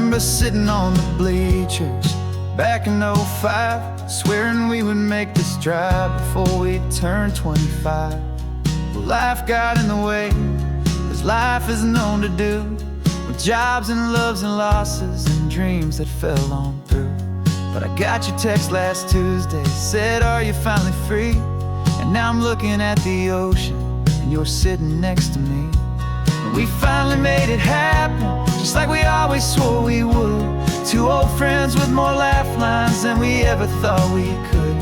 remember sitting on the bleachers back in '05, swearing we would make this drive before we turned 25. Well, life got in the way, as life is known to do, with jobs and loves and losses and dreams that fell on through. But I got your text last Tuesday, said, are you finally free? And now I'm looking at the ocean, and you're sitting next to me. And we finally made it happen, just like we always swore we would. Two old friends with more laugh lines than we ever thought we could.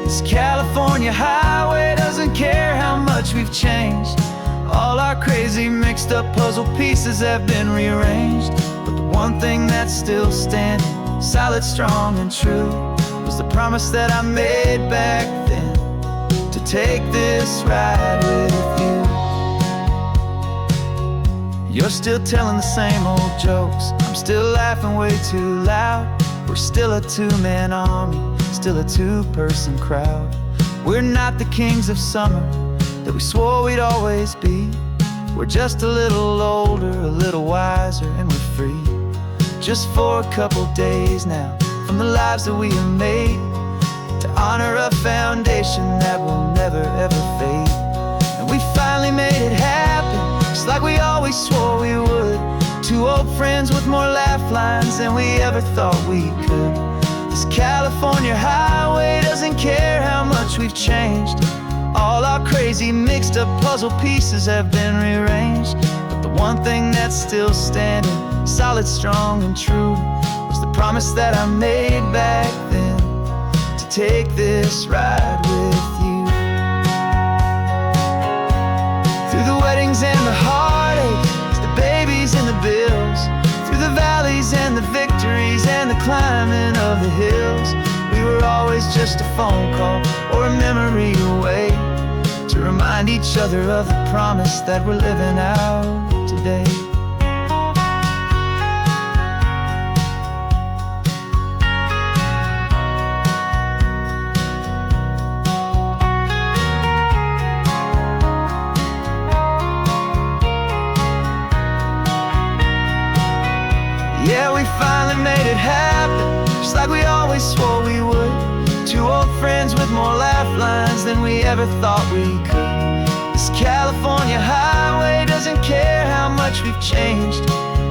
This California highway doesn't care how much we've changed. All our crazy mixed up puzzle pieces have been rearranged. But the one thing that's still standing, solid, strong, and true, was the promise that I made back then, to take this ride with you. You're still telling the same old jokes, I'm still laughing way too loud. We're still a two-man army, still a two-person crowd. We're not the kings of summer that we swore we'd always be. We're just a little older, a little wiser, and we're free. Just for a couple days now, from the lives that we have made, to honor a foundation that will never ever fade. And we finally made it happen, just like we always swore we would. Two old friends with more laugh lines than we ever thought we could. This California highway doesn't care how much we've changed. All our crazy mixed up puzzle pieces have been rearranged. But the one thing that's still standing, solid, strong, and true, was the promise that I made back then, to take this ride with you. Through the weddings and the heartaches, the babies and the bills, through the valleys and the victories and the climbing of the hills, we were always just a phone call or a memory away, to remind each other of the promise that we're living out today. Yeah, we finally made it happen, just like we always swore we would. Two old friends with more laugh lines than we ever thought we could. This California highway doesn't care how much we've changed.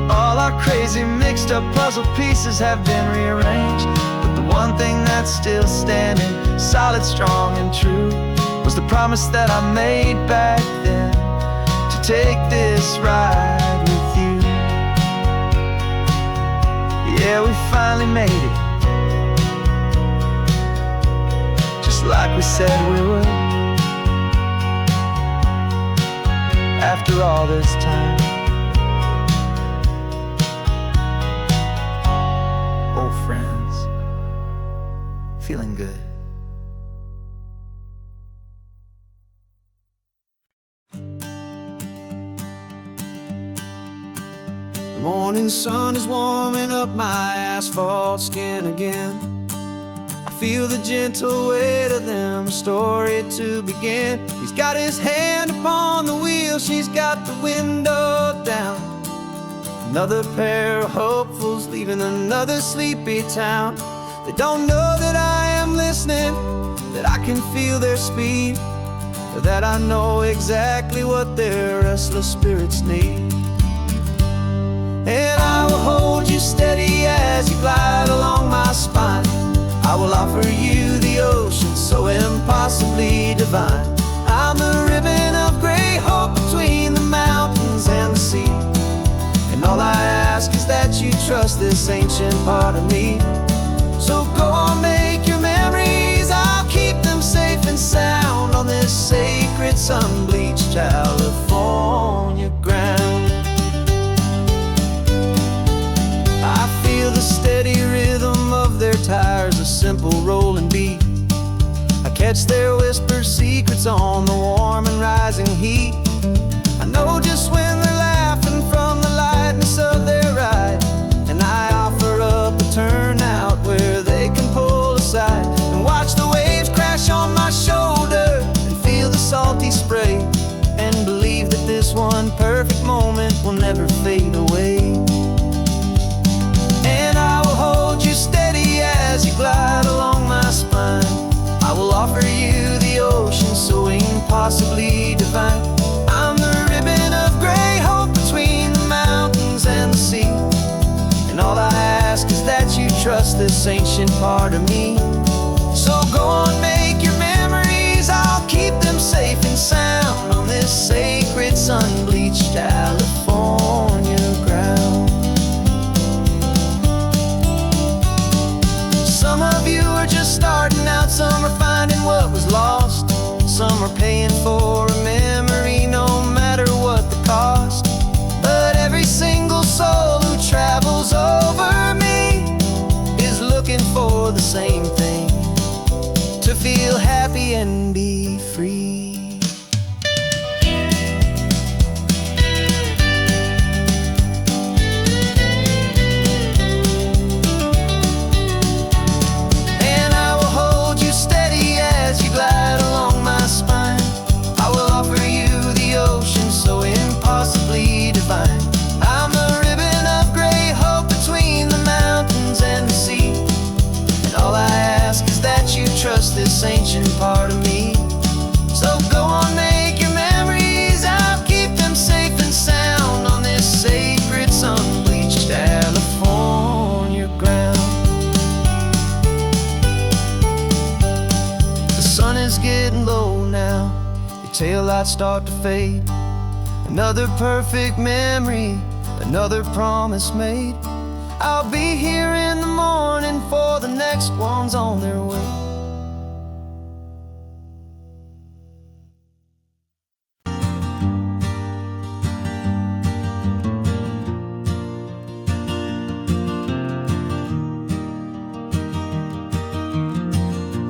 All our crazy mixed up puzzle pieces have been rearranged. But the one thing that's still standing, solid, strong, and true, was the promise that I made back then, to take this ride with you. Yeah, we finally made it, just like we said we would. After all this time, old friends, feeling good. The morning sun is warming up my asphalt skin again. I feel the gentle weight of them, a story to begin. He's got his hand upon the wheel, she's got the window down. Another pair of hopefuls leaving another sleepy town. They don't know that I am listening, that I can feel their speed, or that I know exactly what their restless spirits need. And I will hold you steady as you glide along my spine. I will offer you the ocean so impossibly divine. I'm the ribbon of gray hope between the mountains and the sea. And all I ask is that you trust this ancient part of me. So go on, make your memories, I'll keep them safe and sound on this sacred sun-bleached California ground. I feel the steady rhythm of their tires, a simple rolling beat. I catch their whispered secrets on the warm and rising heat. I know just when they're laughing from the lightness of their ride, and I offer up a turnout where they can pull aside and watch the waves crash on my shoulder and feel the salty spray, and believe that this one perfect moment will never fade away. impossibly divine. I'm the ribbon of gray hope between the mountains and the sea. And all I ask is that you trust this ancient part of me. So go on, make your memories, I'll keep them safe and sound on this sacred sun-bleached California ground. Some of you are just starting out, some are finding what was lost, some are paying for a memory no matter what the cost. But every single soul who travels over me is looking for the same thing: to feel happy and be free. And I will hold you steady as you glide along my spine. I will offer you the ocean so impossibly divine. I'm the ribbon of gray hope between the mountains and the sea. And all I ask is that you trust this ancient part of me. So go on, make your memories, I'll keep them safe and sound on this sacred sun-bleached California ground. The sun is getting low now, your taillights start to fade. Another perfect memory, another promise made. I'll be here in the morning for the next ones on their way.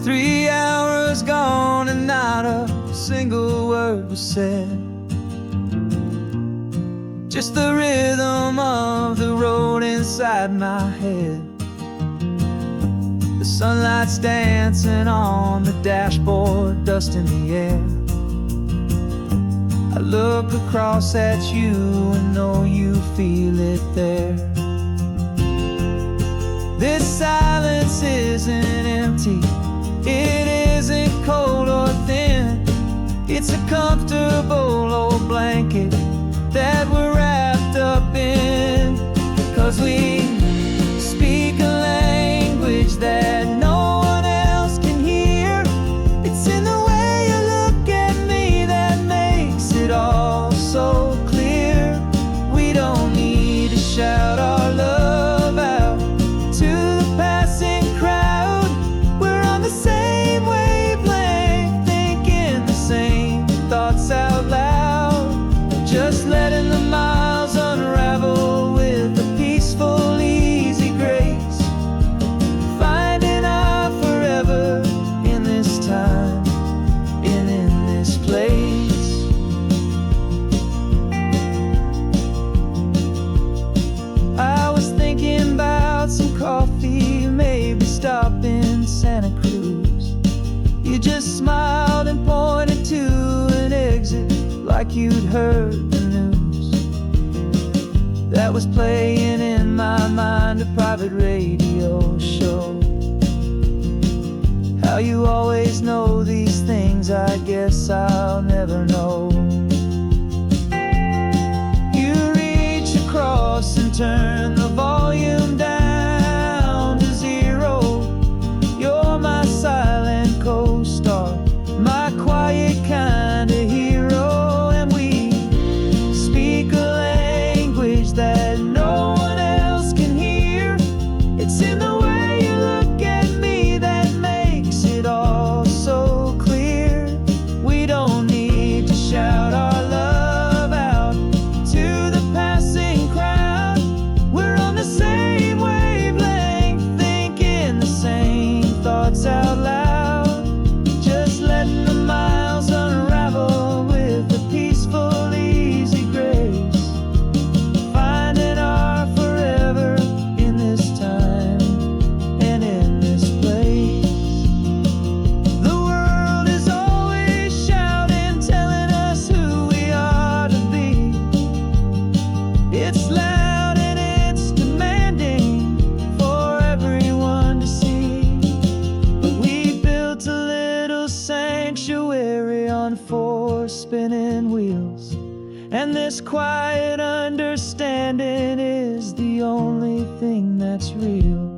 Three hours gone and not a single word was said. Just the rhythm of the road inside my head. The sunlight's dancing on the dashboard, dust in the air. I look across at you and know you feel it there. This silence isn't empty, it isn't cold or thin. It's a comfortable old blanket that we're wrapped up in. 'Cause we speak a language that no one else can hear. It's in the way you look at me that makes it all so clear. We don't need to shout our love out to the passing crowd. We're on the same wavelength, thinking the same thoughts out loud. Just letting the miles unravel with a peaceful, easy grace. Finding our forever in this time and in this place. I was thinking about some coffee, maybe stop in Santa Cruz. You just smiled and pointed to an exit like you'd heard the news. That was playing in my mind, a private radio show. How you always know these things, I guess I'll never know. You reach across and turn the volume down to zero. You're my silent co-star, my quiet kind of hero. And we speak a language that no one else can hear. It's in the way you look at me that makes it all so clear. We don't need to shout our love out to the passing crowd. And this quiet understanding is the only thing that's real.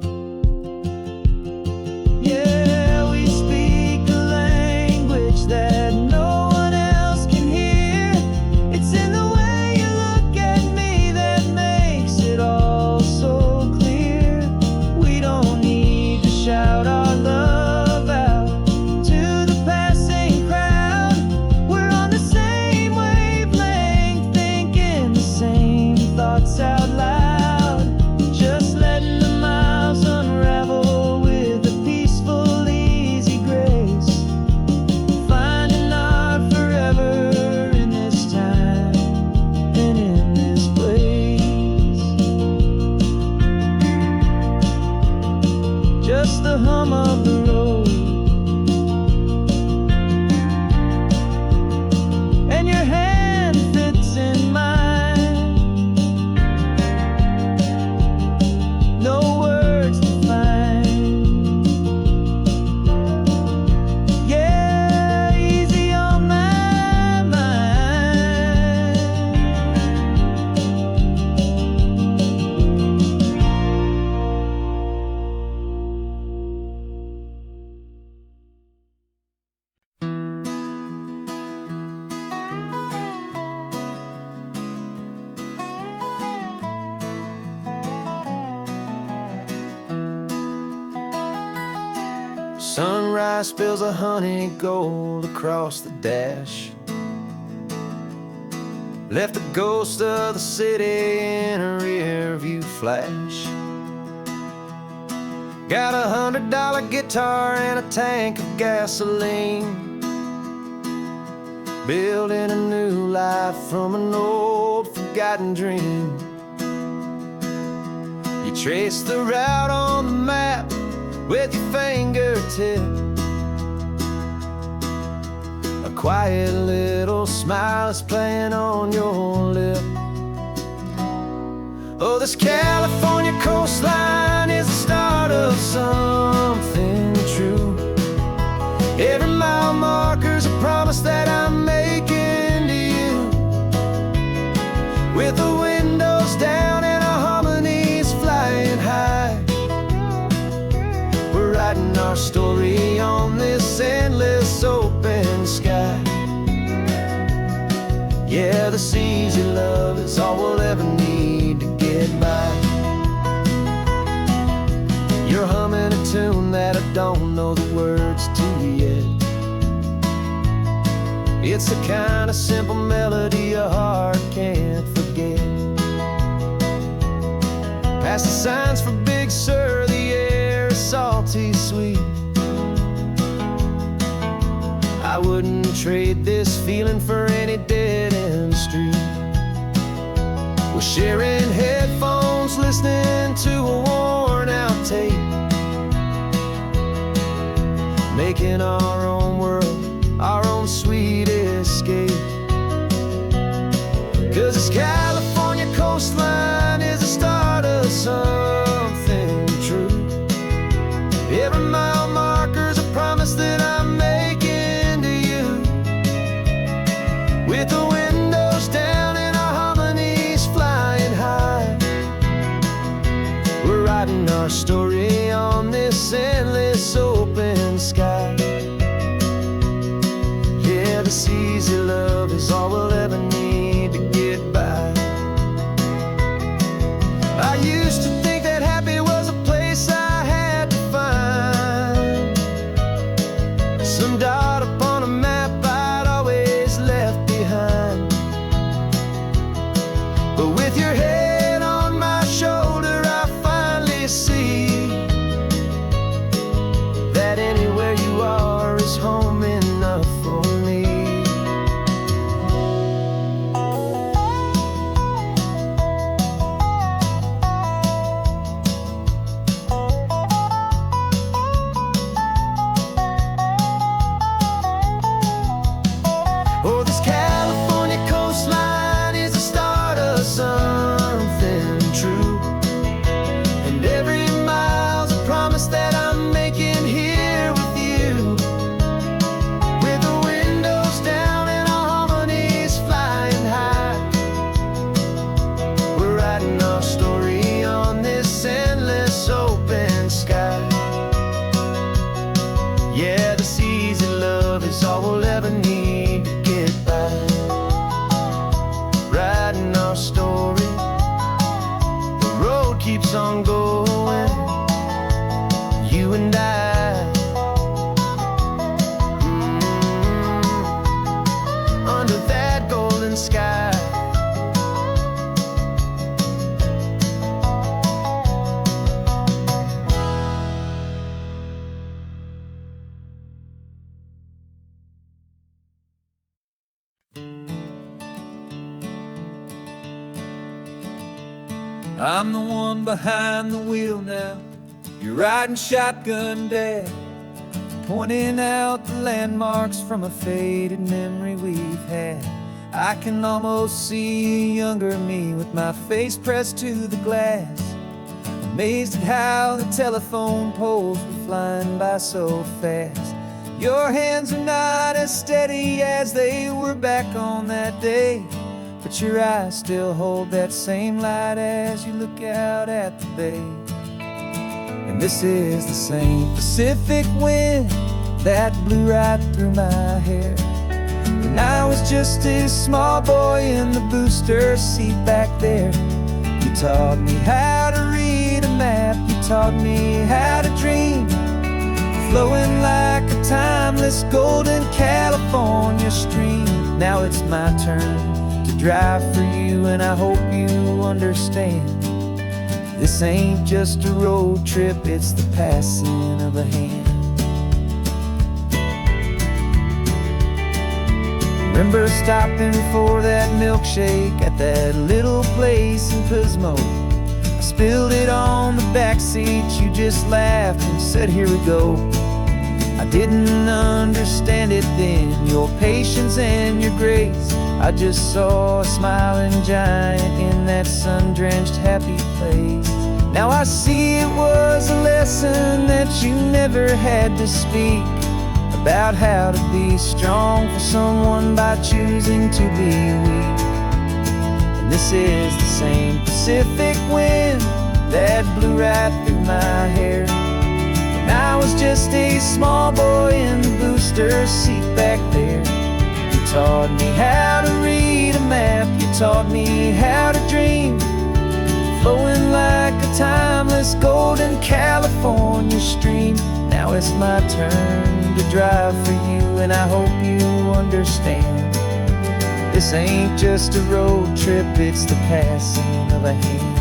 Yeah, we speak a language that no one else can hear. It's in the way you look at me that makes it all so clear. We don't need to shout our love out to the passing crowd. We're on the same wavelength, thinking the same thoughts out loud. Just letting the miles unravel with a peaceful, easy grace. Finding our forever in this time and in this place. Just the hum of the road and your hand fits in mine. No words to find. Yeah, easy on my mind. Sunrise spills a honey gold across the dash. Left the ghost of the city in a rear view flash. Got a $100 guitar and a tank of gasoline. Building a new life from an old forgotten dream. You trace the route on the map with your fingertip. A quiet little smile is playing on your lip. Oh, this California coastline is the start of something true. Every mile marker's a promise that I'm making to you. With the windows down and our harmonies flying high, we're writing our story on this endless open sky. Yeah, this easy love is all we'll ever need to get by. You're humming a tune that I don't know the words to yet. It's the kind of simple melody a heart can't forget. Past the signs for Big Sur, the air is salty sweet. I wouldn't trade this feeling for any dead-end street. We're sharing headphones, listening to a worn-out tape, making our own world, our own sweet escape. 'Cause this California coastline is the start of something true. Every mile marker's a promise that I'm making to you. With the windows down and our harmonies flying high, we're writing our story on this endless open sky. Yeah, this easy love is all we'll ever need to get by. I used to think that happy was a place I had to find, some dot upon a map I'd always left behind. But with your head on my shoulder, I finally see that anywhere you are is home enough for me. keeps on going, you and I, under that golden sky. I'm the one behind the wheel now. You're riding shotgun, Dad, pointing out the landmarks from a faded memory we've had. I can almost see a younger me with my face pressed to the glass, amazed at how the telephone poles were flying by so fast. Your hands are not as steady as they were back on that day, but your eyes still hold that same light as you look out at the bay. And this is the same Pacific wind that blew right through my hair when I was just a small boy in the booster seat back there. You taught me how to read a map, you taught me how to dream, flowing like a timeless golden California stream. Now it's my turn to drive for you, and I hope you understand. This ain't just a road trip, it's the passing of a hand. Remember stopping for that milkshake at that little place in Pismo? I spilled it on the back seat, you just laughed and said, here we go. I didn't understand it then, your patience and your grace. I just saw a smiling giant in that sun-drenched happy place. Now I see it was a lesson that you never had to speak, about how to be strong for someone by choosing to be weak. And this is the same Pacific wind that blew right through my hair when I was just a small boy in the booster seat back there. You taught me how to read a map, you taught me how to dream, flowing like a timeless golden California stream. Now it's my turn to drive for you, and I hope you understand. This ain't just a road trip, it's the passing of a hand.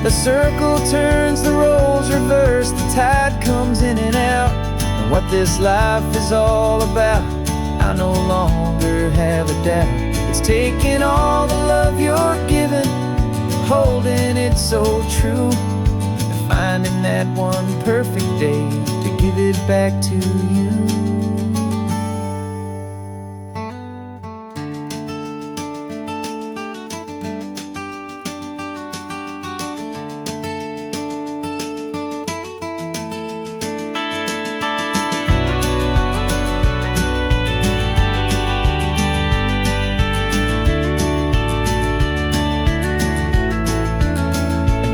The circle turns, the roles reverse, the tide comes in and out. And what this life is all about, I no longer have a doubt. It's taking all the love you're giving, holding it so true, and finding that one perfect day to give it back to you.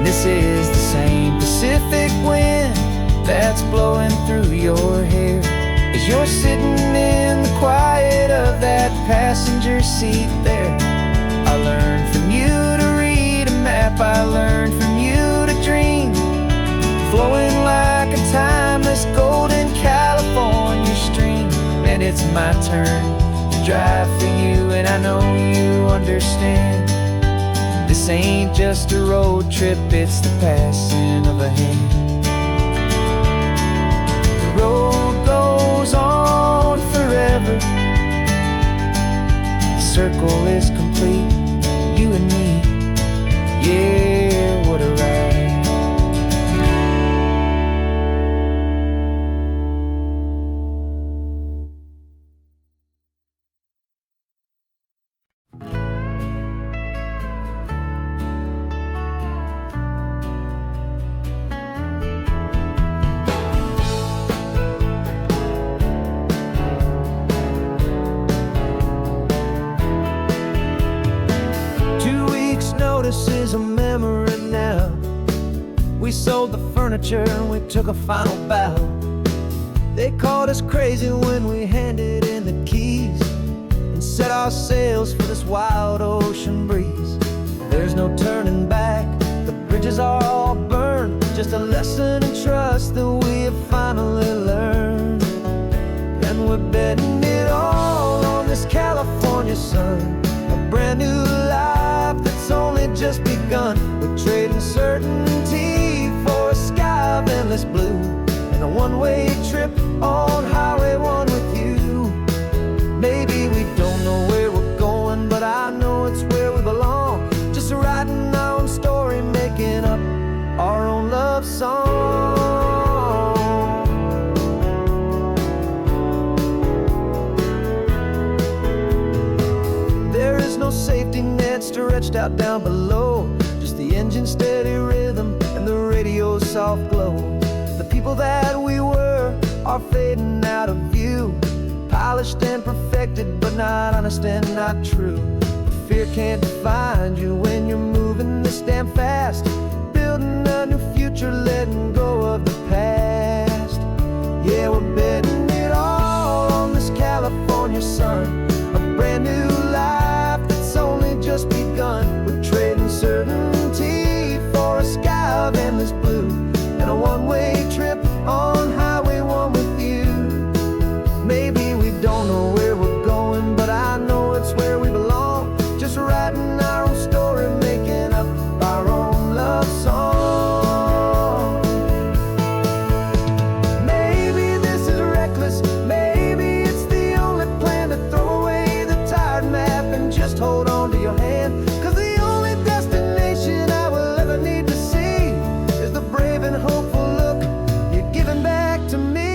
This is the same Pacific wind that's blowing through your hair as you're sitting in the quiet of that passenger seat there. I learned from you to read a map, I learned from you to dream, flowing like a timeless golden California stream. And it's my turn to drive for you, and I know you understand. This ain't just a road trip, it's the passing of a hand. The road goes on forever, the circle is complete, you and me, yeah, what a ride. This is a memory now. We sold the furniture and we took a final bow. They called us crazy when we handed in the keys and set our sails for this wild ocean breeze. There's no turning back, the bridges are all burned. Just a lesson in trust that we have finally learned. And we're betting it all on this California sun, a brand new life that's only just begun. We're trading certainty for a sky of endless blue, and a one-way trip on Highway 1 with you. Maybe we don't know where we're going, but I know it's where we belong. Just writing our own story, making up our own love song. There is no safety net stretched out down below, just the engine's steady rhythm and the radio's soft glow. The people that we were are fading out of view, polished and perfected, but not honest and not true. Fear can't define you when you're moving this damn fast, building a new future, letting go of the past. Yeah, we're betting it all on this California sun, a brand new life that's only just begun. We're trading certainty for a sky of endless blue, and a one-way trip on Highway 1 with you. Maybe we don't know where we're going, but I know it's where we belong. Just writing our own story, making up our own love song. Maybe this is reckless, maybe it's the only plan to throw away the tired map and just hold on to your hand. 'Cause the only destination I will ever need to see is the brave and hopeful look you're giving back to me.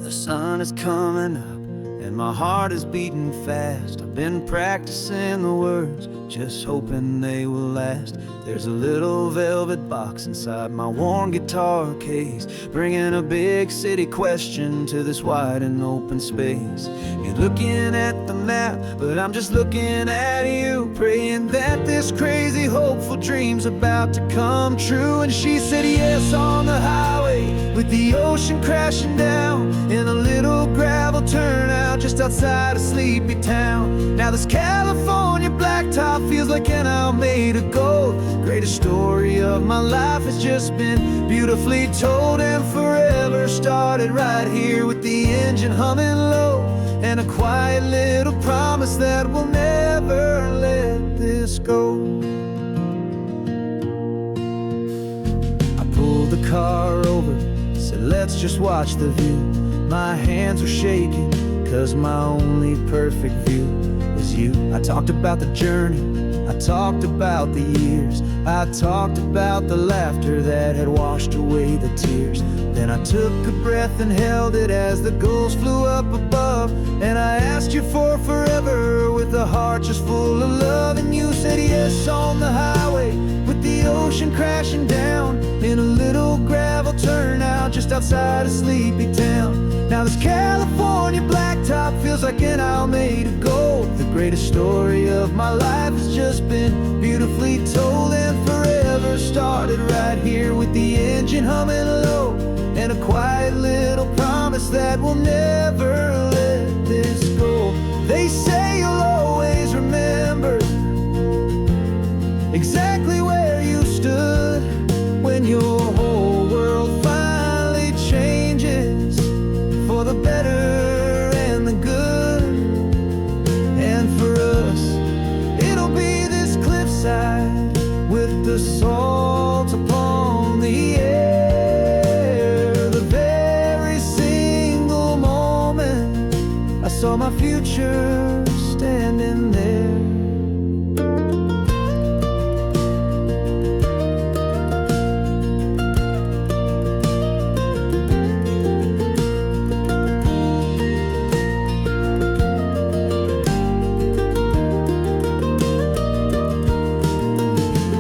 The sun is coming up and my heart is beating fast. I've been practicing the words, just hoping they will last. There's a little velvet box inside my worn guitar case, bringing a big city question to this wide and open space. You're looking at the map, but I'm just looking at you, praying that this crazy hopeful dream's about to come true. And she said yes on the highway, with the ocean crashing down in a little gravel turnout just outside a sleepy town. Now this California blacktop feels like an hour made of gold. Greatest story of my life has just been beautifully told, and forever started right here with the engine humming low, and a quiet little promise that we'll never let this go. I pulled the car over, said let's just watch the view. My hands were shaking, 'cause my only perfect view was you. I talked about the journey, I talked about the years, I talked about the laughter that had washed away the tears. Then I took a breath and held it as the gulls flew up above, and I asked you for forever with a heart just full of love. And you said yes on the highway, with the ocean crashing down in a little gravel turnout just outside a sleepy town. Now this California blacktop feels like an hour made of gold. The greatest story of my life has just been beautifully told, and forever started right here with the engine humming low, and a quiet little promise that we'll never let this go. They say you'll always remember exactly what saw my future standing there.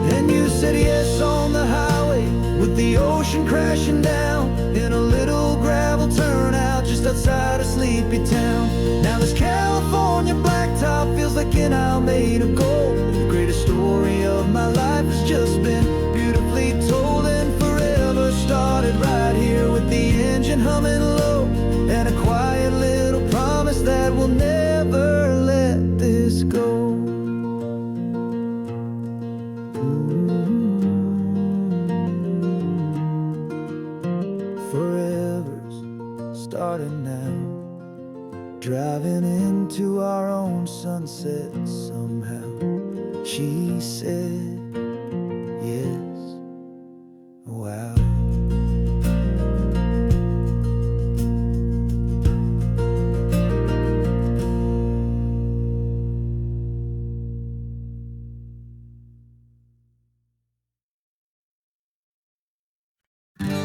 And you said yes on the highway, with the ocean crashing down in a little gravel turnout just outside of sleepy town. Now this California blacktop feels like an isle made of gold. The greatest story of my life has just been beautifully told, and forever started right here with the engine humming low, and a quiet little promise that we'll never let this go. Forever's starting now, driving into our own sunset somehow. She said yes, wow.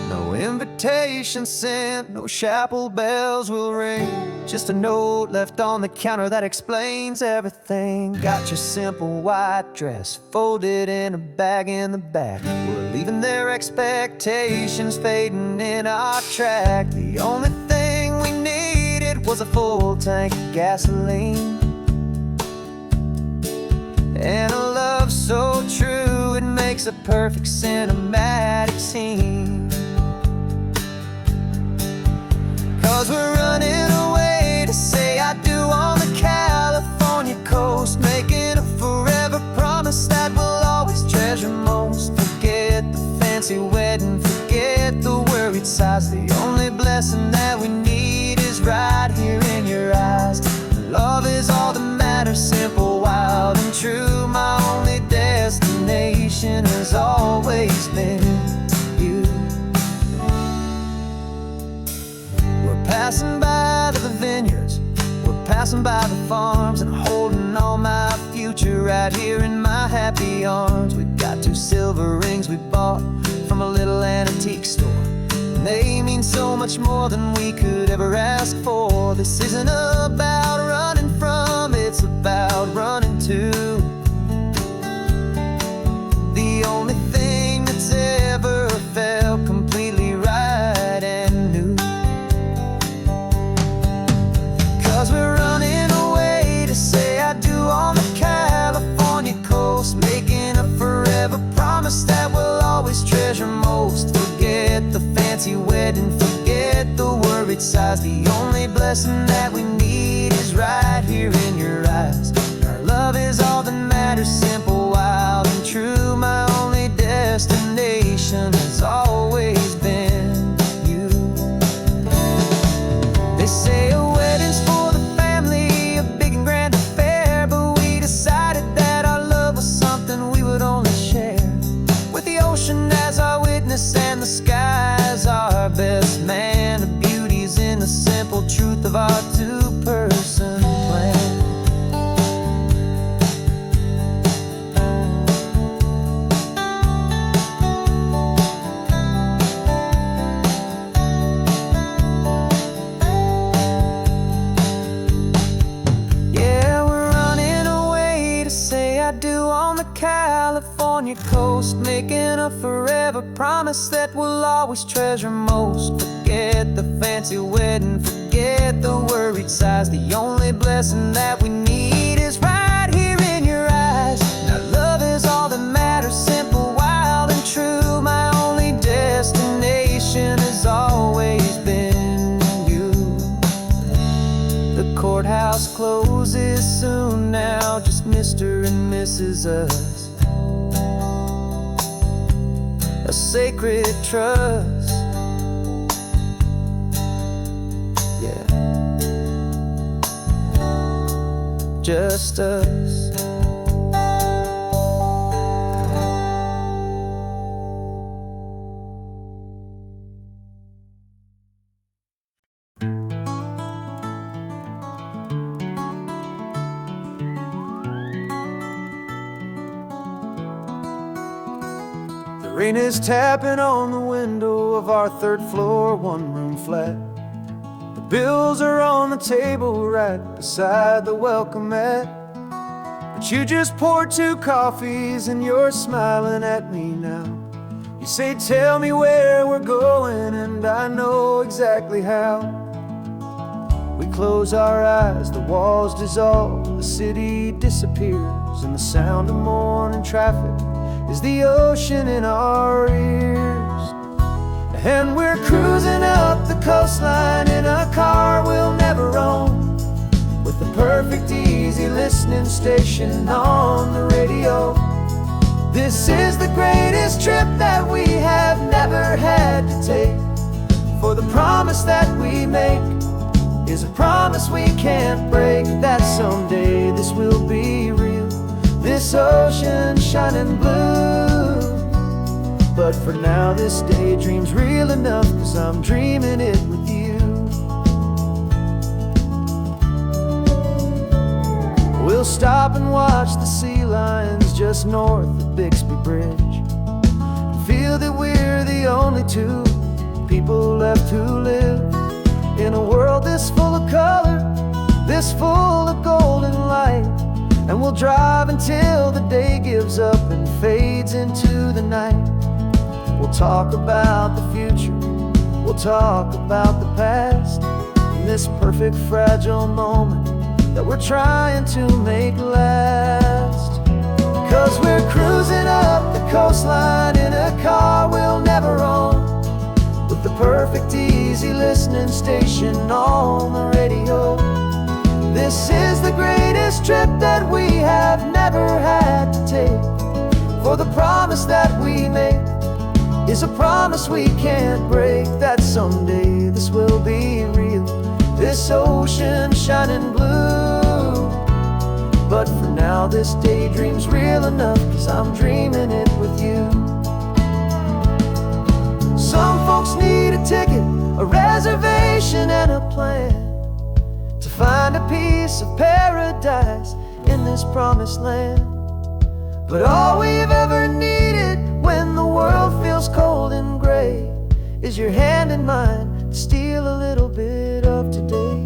No invitation sent, no chapel bells will ring, just a note left on the counter that explains everything. Got your simple white dress folded in a bag in the back. We're leaving their expectations fading in our track. The only thing we needed was a full tank of gasoline, and a love so true it makes a perfect cinematic scene. 'Cause we're running away to say I do on the California coast, making a forever promise that we'll always treasure most. Forget the fancy wedding, forget the worried sighs. The only blessing that we need is right here in your eyes. Love is all that matters, simple, wild, and true. My only destination has always been you. We're passing by the vineyards, we're passing by the farms, and holding on my future right here in my happy arms. We've got 2 silver rings we bought from a little antique store, and they mean so much more than we could ever ask for. This isn't about running from, it's about running to the only thing that's ever felt completely right and new. 'Cause we're running away to say I do on the California coast, making a forever promise that we'll always treasure most. Forget the fancy wedding, forget the worried sighs. The only blessing that we need is right here in your eyes. Our love is all that matters, simple, wild, and true. My only destination has always been you. They say a wedding's for the family, a big and grand affair, but we decided that our love was something we would only share with the ocean as our witness and the sky as our best man. The beauty's in the simple truth of our 2-person plan. Yeah, we're running away to say I do on the California coast, making a forever promise that we'll always treasure most. Forget the fancy wedding, forget the worried sighs. The only blessing that we need is right here in your eyes. Now love is all that matters, simple, wild, and true. My only destination has always been you. The courthouse closes soon now, just Mr. and Mrs. Us, a sacred trust. Yeah, just us. Rain is tapping on the window of our third floor, one-room flat. The bills are on the table right beside the welcome mat. But you just poured 2 coffees and you're smiling at me now. You say, tell me where we're going, and I know exactly how. We close our eyes, the walls dissolve, the city disappears, and the sound of morning traffic is the ocean in our ears. And we're cruising up the coastline in a car we'll never own, with the perfect easy listening station on the radio. This is the greatest trip that we have never had to take, for the promise that we make is a promise we can't break, that someday this will be real, this ocean shining blue. But for now this daydream's real enough, 'cause I'm dreaming it with you. We'll stop and watch the sea lions just north of Bixby Bridge, feel that we're the only 2 people left who live in a world this full of color, this full of golden light. And we'll drive until the day gives up and fades into the night. We'll talk about the future, we'll talk about the past, and this perfect fragile moment that we're trying to make last. 'Cause we're cruising up the coastline in a car we'll never own, with the perfect easy listening station on the radio. This is the greatest trip that we have never had to take, for the promise that we make is a promise we can't break, that someday this will be real, this ocean shining blue. But for now this daydream's real enough, 'cause I'm dreaming it with you. Some folks need a ticket, a reservation and a plan to find a piece of paradise in this promised land. But all we've ever needed when the world feels cold and gray is your hand in mine to steal a little bit of today.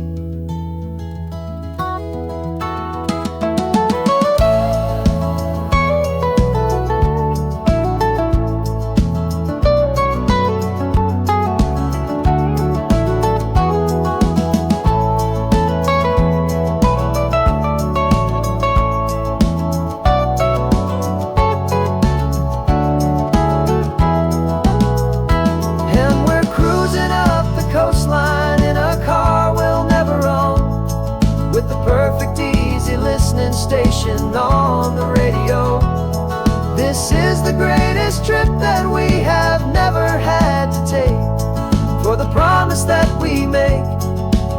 Station on the radio. This is the greatest trip that we have never had to take, for the promise that we make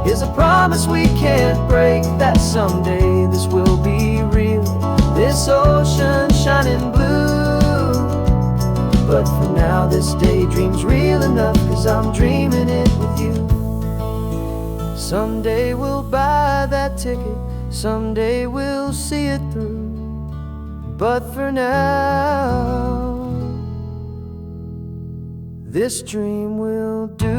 is a promise we can't break, that someday this will be real, this ocean shining blue. But for now this daydream's real enough, 'cause I'm dreaming it with you. Someday we'll buy that ticket, someday we'll see it through, but for now this dream will do.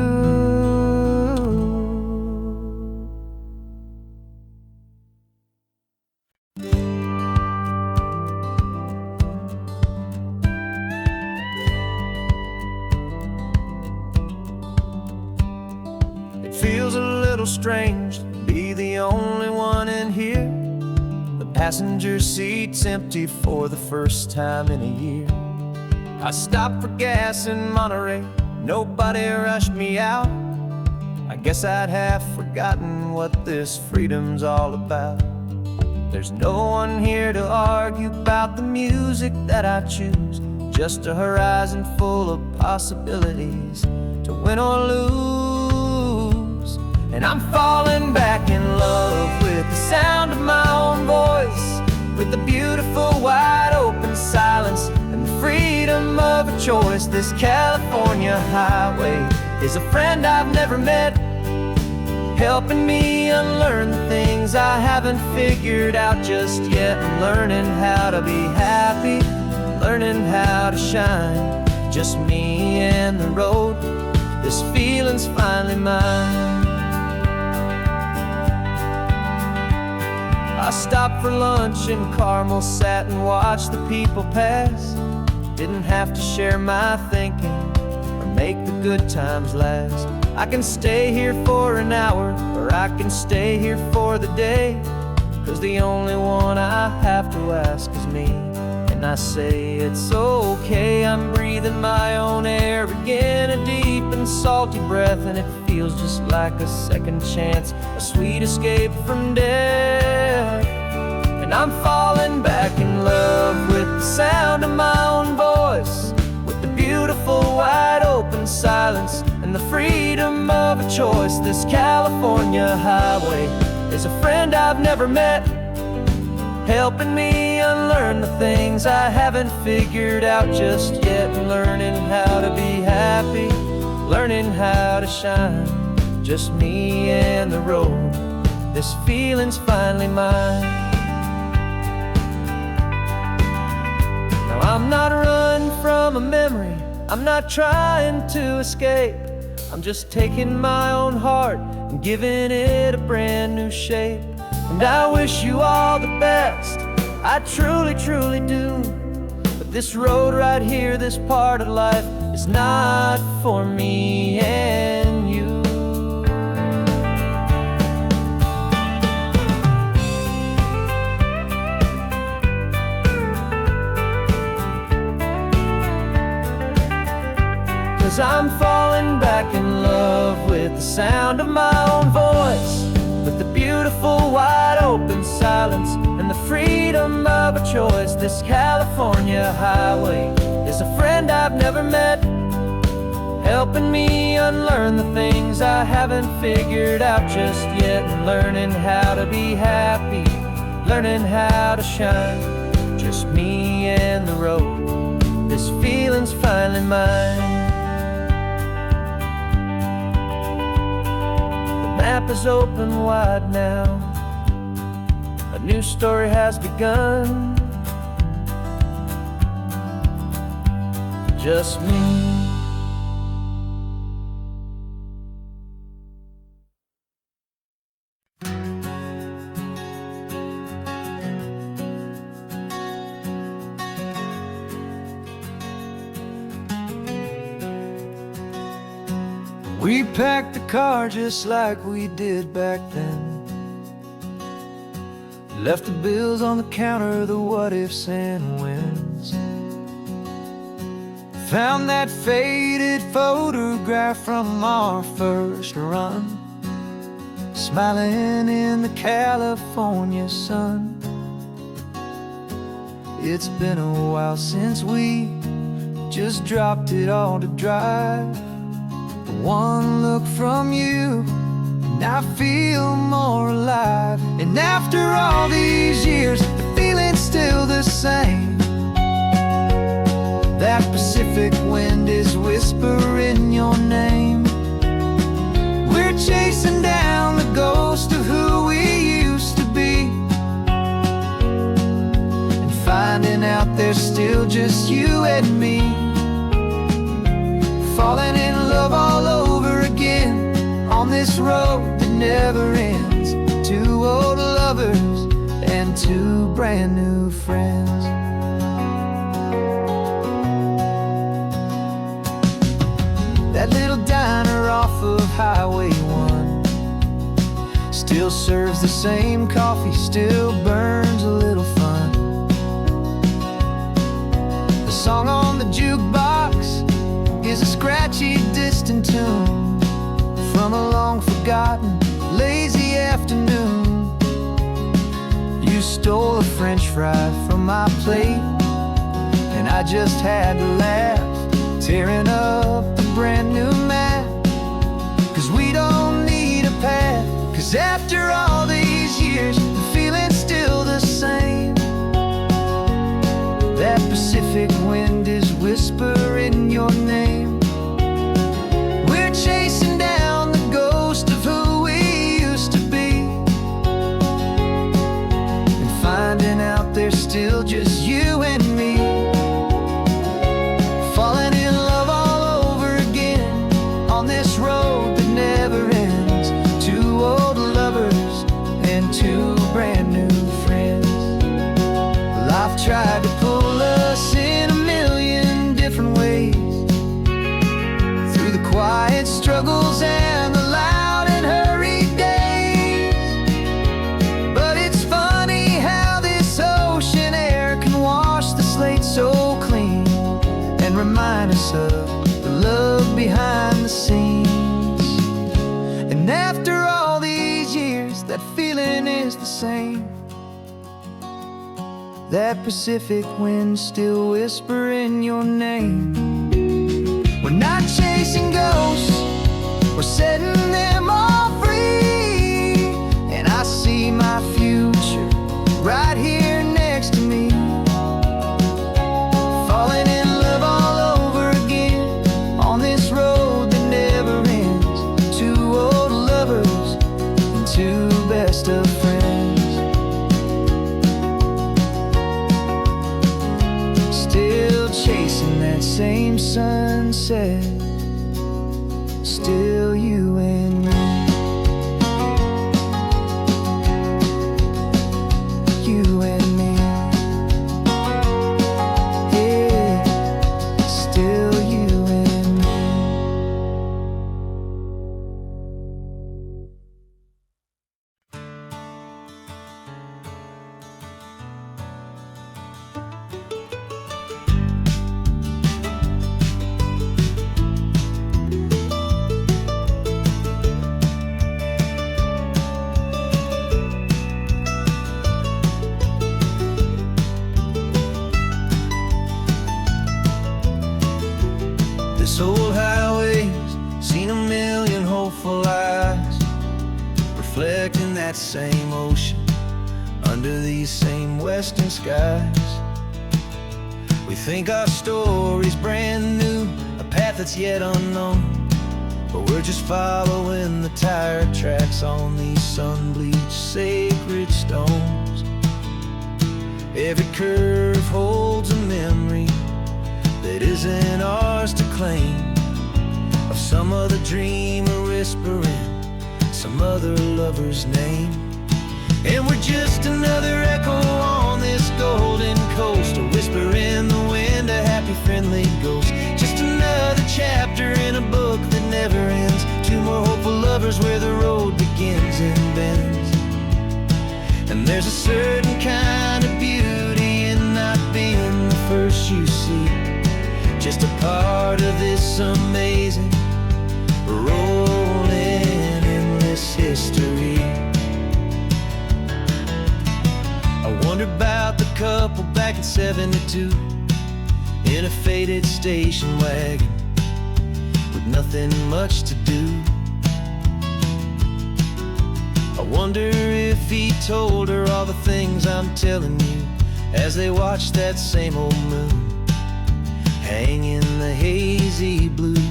It feels a little strange to be the only one in here. The passenger seat's empty for the first time in a year. I stopped for gas in Monterey, nobody rushed me out. I guess I'd half forgotten what this freedom's all about. There's no one here to argue about the music that I choose, just a horizon full of possibilities to win or lose. And I'm falling back in love with the sound of my own voice, with the beautiful wide open silence and the freedom of a choice. This California highway is a friend I've never met, helping me unlearn the things I haven't figured out just yet. I'm learning how to be happy, learning how to shine, just me and the road. This feeling's finally mine. I stopped for lunch in Carmel, sat and watched the people pass. Didn't have to share my thinking or make the good times last. I can stay here for an hour, or I can stay here for the day, 'cause the only one I have to ask is me. And I say it's okay, I'm breathing my own air again, a deep and salty breath, and it feels just like a second chance, a sweet escape from death. And I'm falling back in love with the sound of my own voice, with the beautiful wide open silence and the freedom of a choice. This California highway is a friend I've never met, helping me unlearn the things I haven't figured out just yet, and learning how to be happy, learning how to shine, just me and the road. This feeling's finally mine. Now I'm not running from a memory, I'm not trying to escape, I'm just taking my own heart and giving it a brand new shape. And I wish you all the best, I truly, truly do. But this road right here, this part of life, is not for me and you. 'Cause I'm falling back in love with the sound of my own voice, with the beautiful wide open silence and the freedom of a choice. This California highway is a friend I've never met, helping me unlearn the things I haven't figured out just yet, and learning how to be happy, learning how to shine, just me and the road. This feeling's finally mine. The map is open wide now, a new story has begun, just me. We packed the car just like we did back then, left the bills on the counter, the what ifs and whens. Found that faded photograph from our first run, smiling in the California sun. It's been a while since we just dropped it all to drive. One look from you and I feel more alive. And after all these years, the feeling's still the same. That Pacific wind is whispering your name. We're chasing down the ghost of who we used to be, and finding out there's still just you and me. Falling in love all over again on this road that never ends. Two old lovers and two brand new friends. That little diner off of Highway 1 still serves the same coffee, still burns a little fun. The song on the jukebox is a scratchy, distant tune from a long-forgotten, lazy afternoon. You stole a French fry from my plate, and I just had to laugh, tearing up a brand new map. 'Cause we don't need a path, 'cause after all these years, the feeling's still the same. That Pacific wind is whispering your name. We're chasing down the ghost of who we used to be, and finding out there's still just you and me. Falling in love quiet struggles and the loud and hurried days. But it's funny how this ocean air can wash the slate so clean and remind us of the love behind the scenes. And after all these years, that feeling is the same. That Pacific wind still whispering your name. We're not chasing ghosts, we're setting them all free. And I see my future right here next to me, falling in love all over again on this road that never ends. Two old lovers and two best of friends, still chasing that same sunset. Still you and me, you and me, yeah, still you and me. This old highway's seen a million hopeful eyes, reflecting that same ocean under these same western skies. We think our story's brand new, a path that's yet unknown, but we're just following the tire tracks on these sun-bleached sacred stones. Every curve holds a memory that isn't ours to claim, of some other dreamer whispering some other lover's name. And we're just another echo on this golden coast, a whisper in the wind, a happy friendly ghost. Just another chapter in a book that never ends. Two more hopeful lovers where the road begins and bends. And there's a certain kind of beauty in not being the first you see, just a part of this amazing, rolling endless history. I wonder about the couple back in '72 in a faded station wagon with nothing much to do. I wonder if he told her all the things I'm telling you as they watched that same old moon hang in the hazy blue.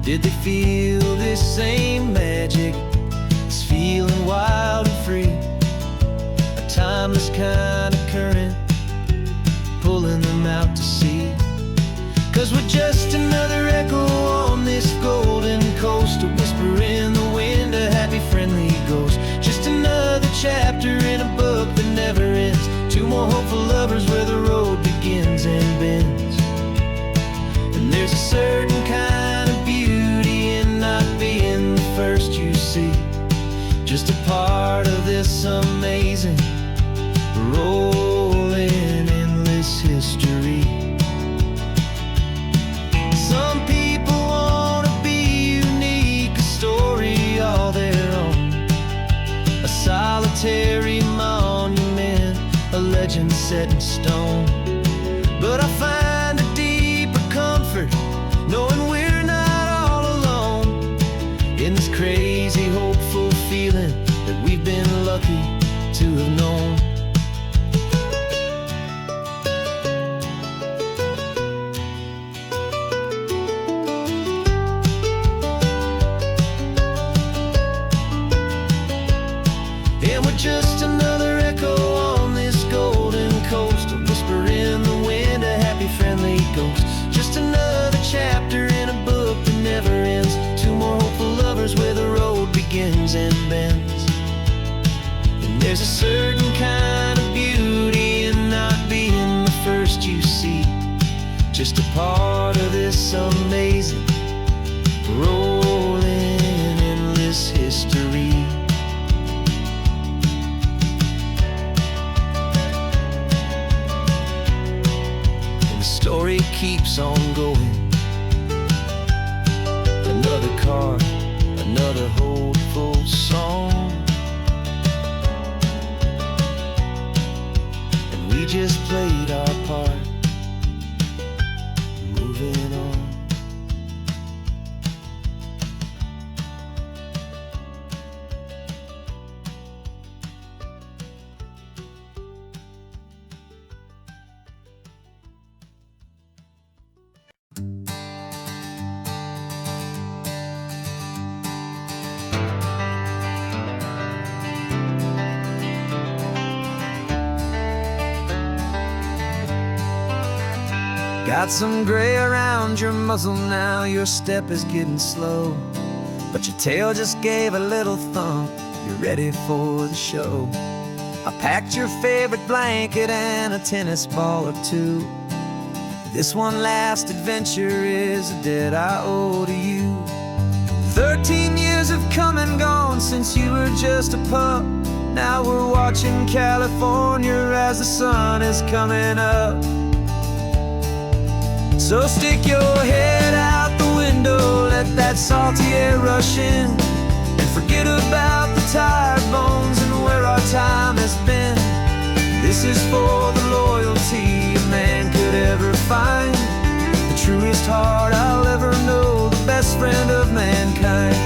Did they feel this same magic, this feeling wild and free, a timeless kind of current pulling them out to sea? 'Cause we're just another echo on this golden coast, a whisper in the wind, a happy friendly ghost. Just another chapter in a book that never ends. Two more hopeful lovers where the road begins and bends. And there's a certain kind of beauty in not being the first you see, just a part of this amazing, rolling endless history. Some people want to be unique, a story all their own, a solitary monument, a legend set in stone. But I find a deeper comfort knowing we're not all alone in this crazy, hopeful feeling that we've been lucky to have known. And we're just another echo on this golden coast, a whisper in the wind, a happy friendly ghost. Just another chapter in a book that never ends. Two more hopeful lovers where the road begins and bends. And there's a certain kind of beauty in not being the first you see, just a part of this amazing, rolling, endless history. And the story keeps on going. Another card, another hopeful song, and we just played our part, moving on. Got some gray around your muzzle now, your step is getting slow, but your tail just gave a little thump, you're ready for the show. I packed your favorite blanket and a tennis ball or two. This one last adventure is a debt I owe to you. 13 years have come and gone since you were just a pup. Now we're watching California as the sun is coming up. So stick your head out the window, let that salty air rush in, and forget about the tired bones and where our time has been. This is for the loyalty a man could ever find, the truest heart I'll ever know, the best friend of mankind.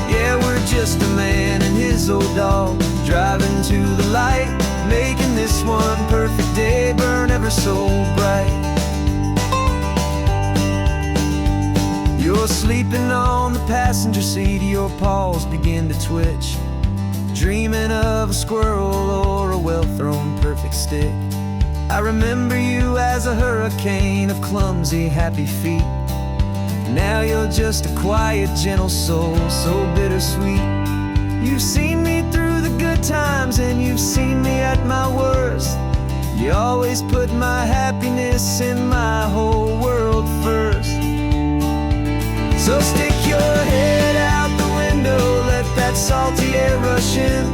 Yeah, we're just a man and his old dog, driving to the light, making this one perfect day burn ever so bright. You're sleeping on the passenger seat, your paws begin to twitch, dreaming of a squirrel or a well-thrown perfect stick. I remember you as a hurricane of clumsy, happy feet. Now you're just a quiet, gentle soul, so bittersweet. You've seen me through the good times and you've seen me at my worst. You always put my happiness in my whole world first. So stick your head out the window, let that salty air rush in,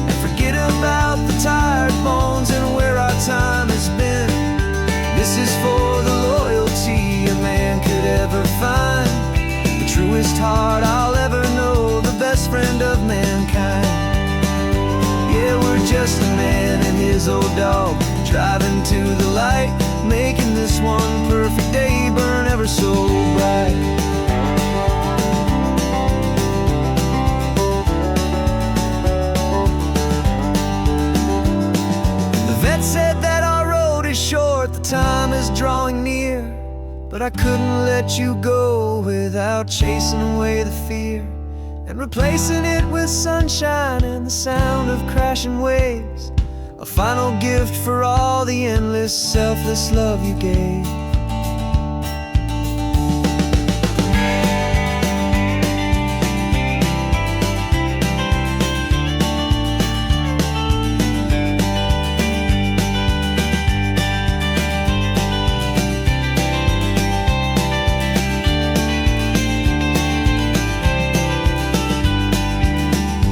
and forget about the tired bones and where our time has been. This is for the loyalty a man could ever find, the truest heart I'll ever know, the best friend of mankind. Yeah, we're just a man and his old dog, driving to the light, making this one perfect day burn ever so bright. Said that our road is short, the time is drawing near, but I couldn't let you go without chasing away the fear and replacing it with sunshine and the sound of crashing waves, a final gift for all the endless, selfless love you gave.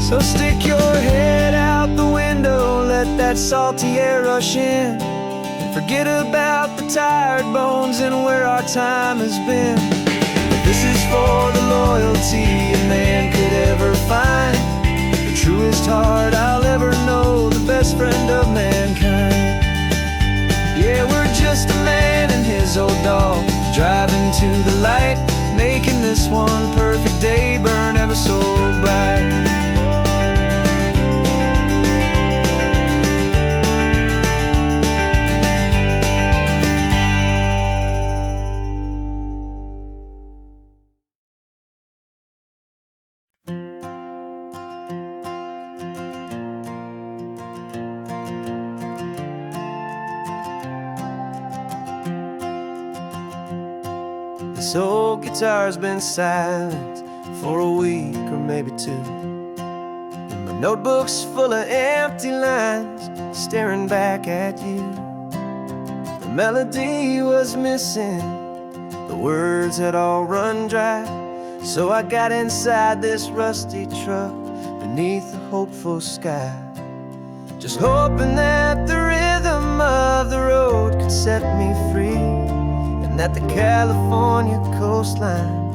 So stick your head out the window, let that salty air rush in, and forget about the tired bones and where our time has been. This is for the loyalty a man could ever find, the truest heart I'll ever know, the best friend of mankind. Yeah, we're just a man and his old dog, driving to the light, making this one perfect day burn ever so bright. This old guitar's been silent for a week or maybe two, and my notebook's full of empty lines staring back at you. melody was missing, the words had all run dry. So I got inside this rusty truck beneath the hopeful sky, just hoping that the rhythm of the road could set me free, and that the California coastline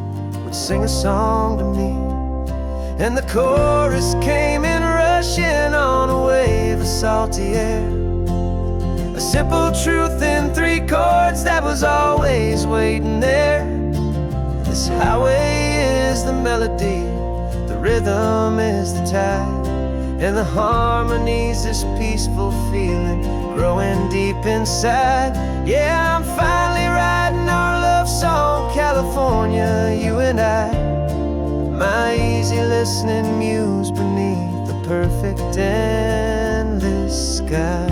would sing a song to me. And the chorus came in rushing on a wave of salty air, a simple truth in 3 chords that was always waiting there. This highway is the melody, the rhythm is the tide, and the harmony's this peaceful feeling growing deep inside. Yeah, I'm finally writing our love song, California, you and I, my easy listening muse beneath the perfect endless sky.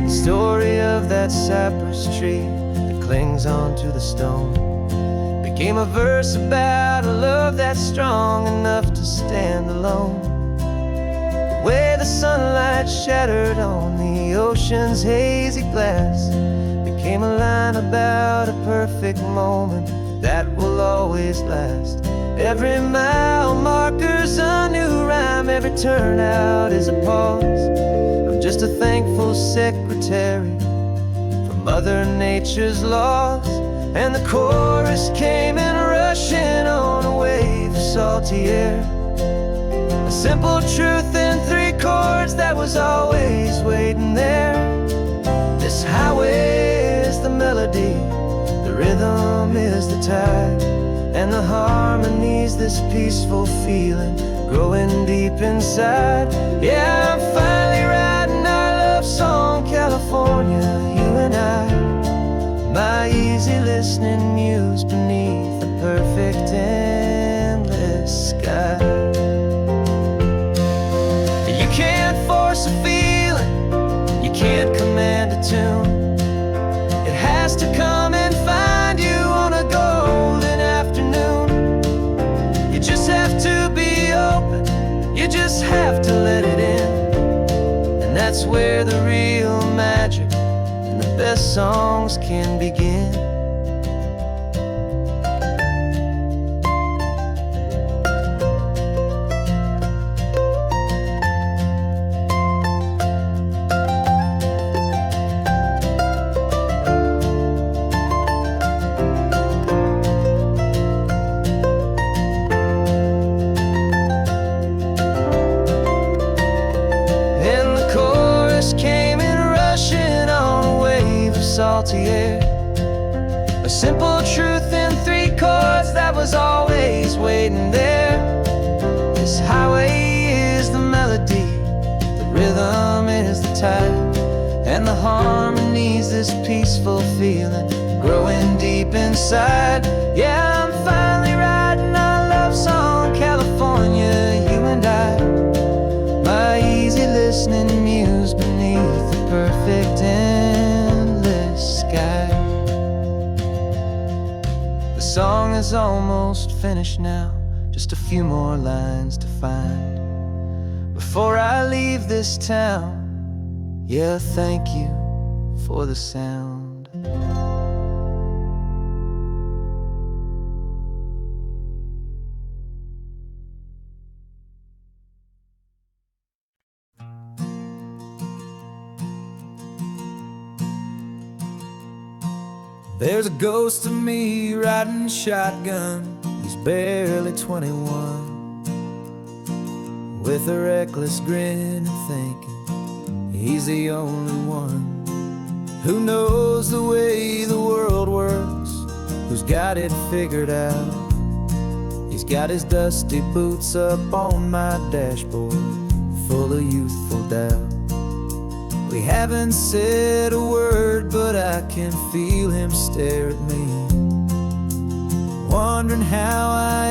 Story of that cypress tree that clings onto the stone became a verse about a love that's strong enough to stand alone. Where the sunlight shattered on the ocean's hazy glass became a line about a perfect moment that will always last. Every mile marker's a new rhyme, every turnout is a pause. I'm just a thankful secretary for Mother Nature's laws. And the chorus came in rushing on a wave of salty air, a simple truth in 3 chords that was always waiting there. This highway is the melody, the rhythm is the tide, and the harmony's this peaceful feeling growing deep inside. Yeah, I'm finally writing our love song, California, you and I, my easy listening muse beneath the perfect endless sky. You can't force a feeling, you can't command a tune. It has to come and find you on a golden afternoon. You just have to be open, you just have to let it in, and that's where the real magic and the best songs can begin. Salty air, a simple truth in 3 chords that was always waiting there. This highway is the melody, the rhythm is the tide, and the harmony's this peaceful feeling growing deep inside. Yeah, I'm finally writing our love song, California, you and I, my easy listening muse beneath the perfect endless sky. The song is almost finished now, just a few more lines to find before I leave this town. Yeah, thank you for the sound. There's a ghost of me riding shotgun. He's barely 21, with a reckless grin and thinking he's the only one who knows the way the world works, who's got it figured out. He's got his dusty boots up on my dashboard, full of youthful doubt. We haven't said a word, but I can feel him stare at me, wondering how I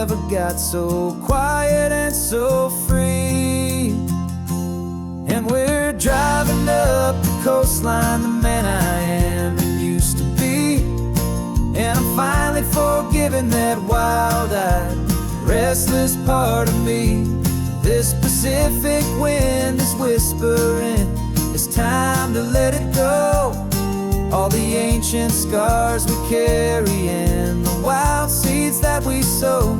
ever got so quiet and so free. And we're driving up the coastline, the man I am and used to be, and I'm finally forgiving that wild-eyed, restless part of me. This Pacific wind is whispering, it's time to let it go. All the ancient scars we carry and the wild seeds that we sow.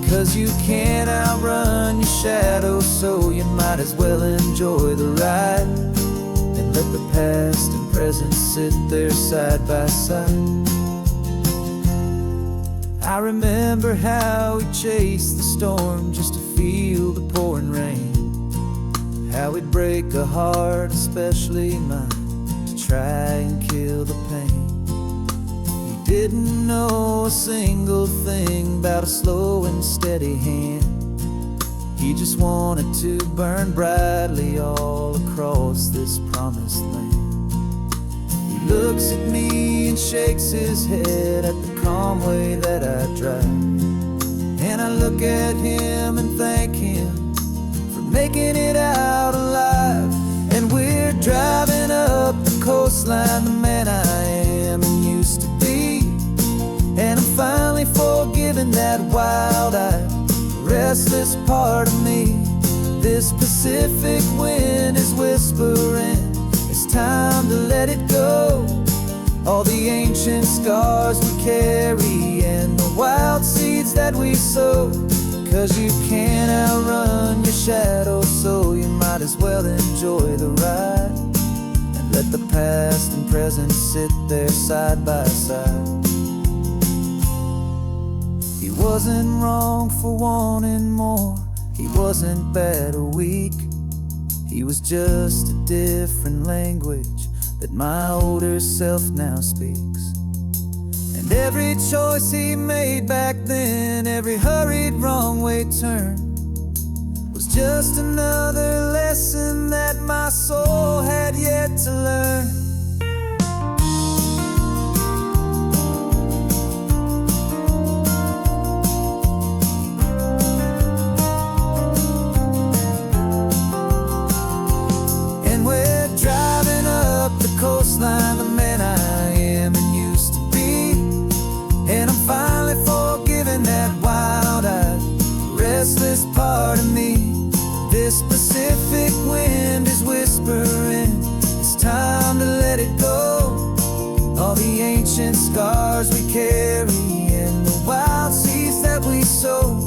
'Cause you can't outrun your shadow, so you might as well enjoy the ride. And let the past and present sit there side by side. I remember how we chased the storm just to feel the pouring rain. How we'd break a heart, especially mine, to try and kill the pain. He didn't know a single thing about a slow and steady hand. He just wanted to burn brightly all across this promised land. He looks at me and shakes his head at the calm way that I drive. And I look at him and thank him for making it out alive. And we're driving up the coastline, the man I am and used to be. And I'm finally forgiving that wild-eyed, restless part of me. This Pacific wind is whispering, it's time to let it go. All the ancient scars we carry and the wild seeds that we sow. 'Cause you can't outrun your shadow, so you might as well enjoy the ride. And let the past and present sit there side by side. He wasn't wrong for wanting more, he wasn't bad or weak. He was just a different language that my older self now speaks. And every choice he made back then, every hurried wrong way turn, was just another lesson that my soul had yet to learn. Coastline, the man I am and used to be. And I'm finally forgiving that wild-eyed, restless part of me. This Pacific wind is whispering, it's time to let it go. All the ancient scars we carry and the wild seeds that we sow.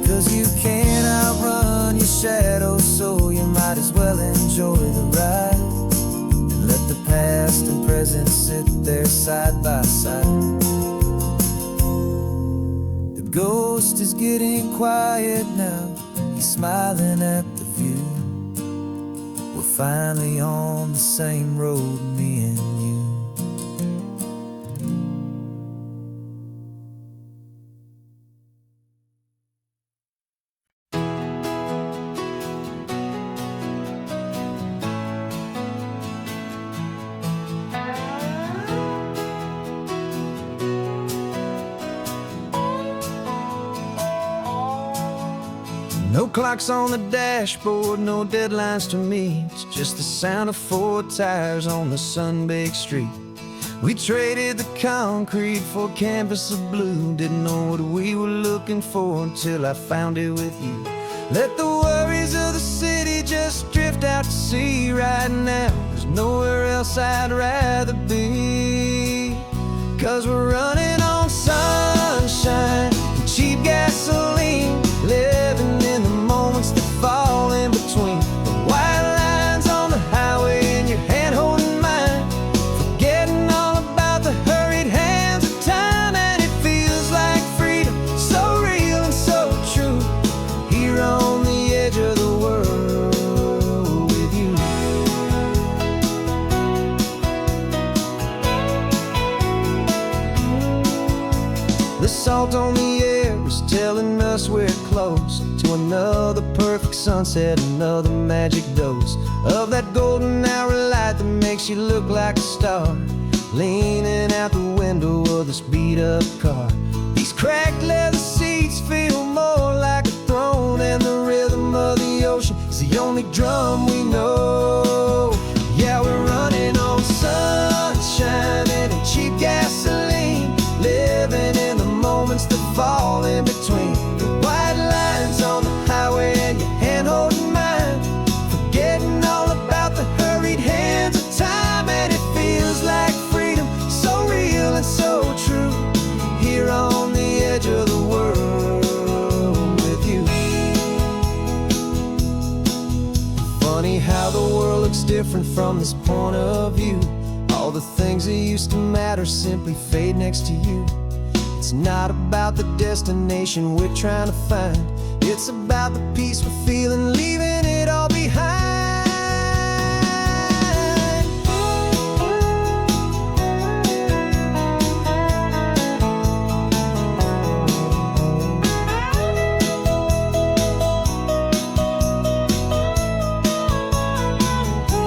'Cause you can't outrun your shadow, so you might as well enjoy the ride. Let the past and present sit there side by side. The ghost is getting quiet now, he's smiling at the view. We're finally on the same road, me and you. No clocks on the dashboard, no deadlines to meet. It's just the sound of 4 tires on the sun-baked street. We traded the concrete for a canvas of blue. Didn't know what we were looking for until I found it with you. Let the worries of the city just drift out to sea right now. There's nowhere else I'd rather be. 'Cause we're running on sunshine and cheap gasoline, living in the moments that fall in between. The white lines on the highway and your hand holding mine, forgetting all about the hurried hands of time. And it feels like freedom, so real and so true, here on the edge of the world with you. The salt on the air is telling us we're close to another perfect sunset, another magic dose of that golden hour light that makes you look like a star, leaning out the window of this beat-up car. These cracked leather seats feel more like a throne, and the rhythm of the ocean is the only drum we know. Yeah, we're running on sunshine and cheap gasoline, living in the moments that fall in between. The white lines on the highway and your hand different from this point of view. All the things that used to matter simply fade next to you. It's not about the destination we're trying to find. It's about the peace we're feeling, leaving it all behind.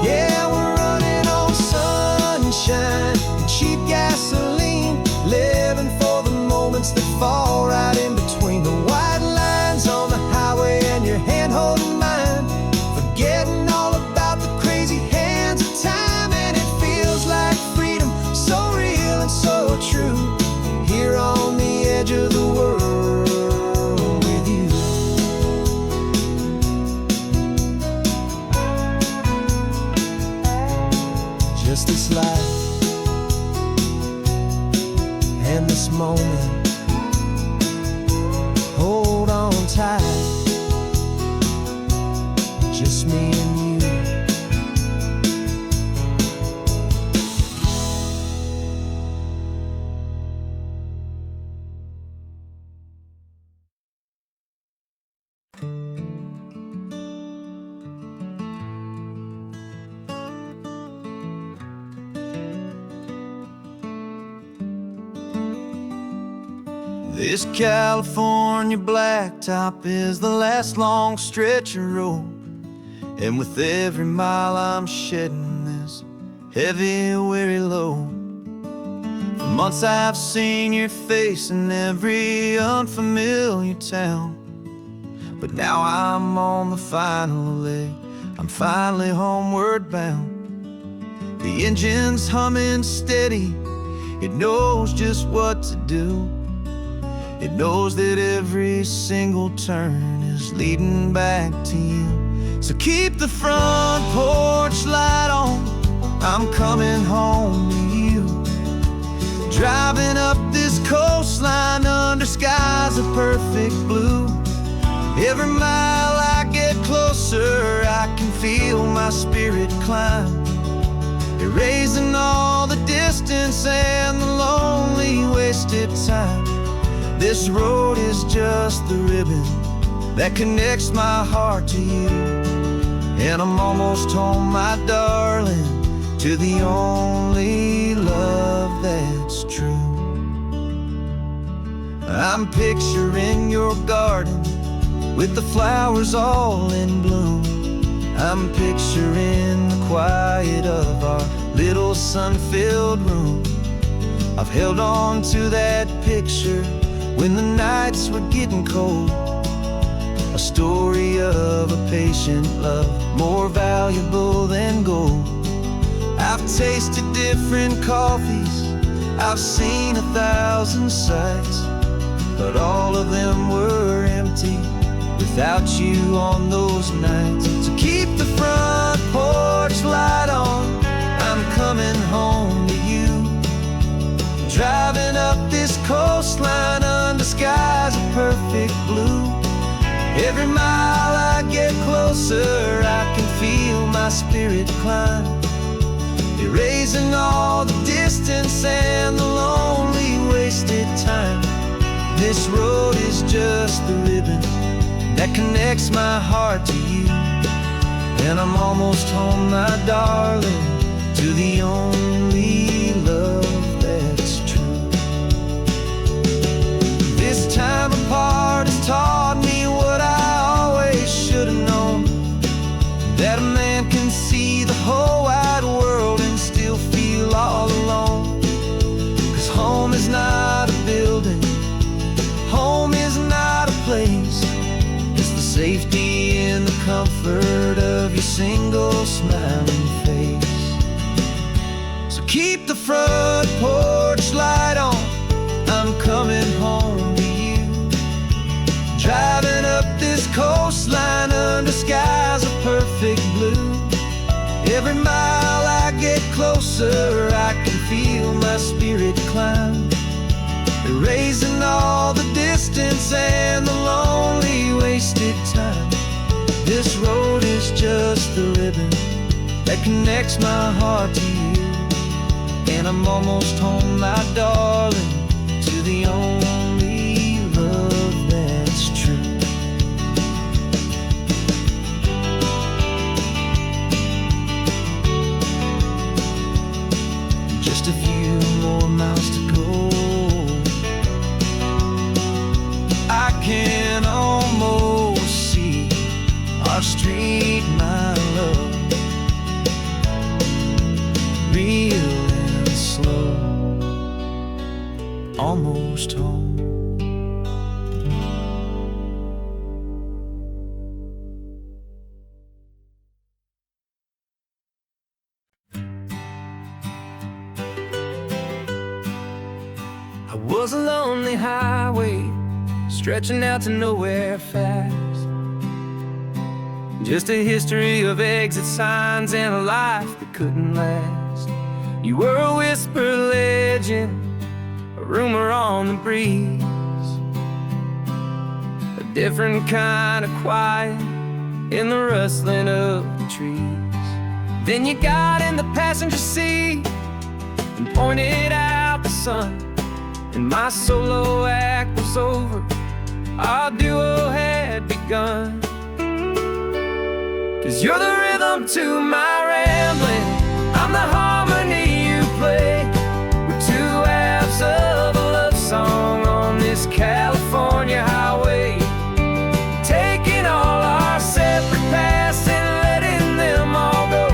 Yeah, we're running on sunshine and cheap gasoline, living for the moments that fall right in between the white lines on the highway and your hand holding mine, forgetting all about the crazy hands of time. And it feels like freedom, so real and so true, here on the edge of the world with you. Just this life and this moment, hold on tight, just me and you. This California blacktop is the last long stretch of road, and with every mile I'm shedding this heavy, weary load. For months I've seen your face in every unfamiliar town, but now I'm on the final leg, I'm finally homeward bound. The engine's humming steady, it knows just what to do. It knows that every single turn is leading back to you. So keep the front porch light on, I'm coming home to you. Driving up this coastline under skies of perfect blue. Every mile I get closer, I can feel my spirit climb, erasing all the distance and the lonely wasted time. This road is just the ribbon that connects my heart to you, and I'm almost home, my darling, to the only love that's true. I'm picturing your garden with the flowers all in bloom. I'm picturing the quiet of our little sun-filled room. I've held on to that picture when the nights were getting cold, a story of a patient love, more valuable than gold. I've tasted different coffees, I've seen 1,000 sights, but all of them were empty without you on those nights. So keep the front porch light on, I'm coming home to you. Driving up this coastline under skies of perfect blue. Every mile I get closer, I can feel my spirit climb, erasing all the distance and the lonely wasted time. This road is just the ribbon that connects my heart to you, and I'm almost home, my darling, to the only love that's true. This time apart has taught me what I always should have known, that a man can see the whole wide world and still feel all alone. 'Cause home is not a building, home is not a place, it's the safety and the comfort of your single smiling face. So keep the front porch light on, I'm coming home to you. Driving up this coastline under skies of perfect blue. Every mile I get closer, I can feel my spirit climb, erasing all the distance and the lonely wasted time. This road is just the ribbon that connects my heart to you. And I'm almost home, my darling, to the only love that's true. Just a few more miles to go. I can almost see our street, my love, real and slow, almost home. I was a lonely highway stretching out to nowhere fast. Just a history of exit signs and a life that couldn't last. You were a whisper legend, a rumor on the breeze, a different kind of quiet in the rustling of the trees. Then you got in the passenger seat and pointed out the sun, and my solo act was over, our duo had begun. 'Cause you're the rhythm to my rambling, I'm the harmony you play. We're two halves of a love song on this California highway, taking all our separate paths and letting them all go,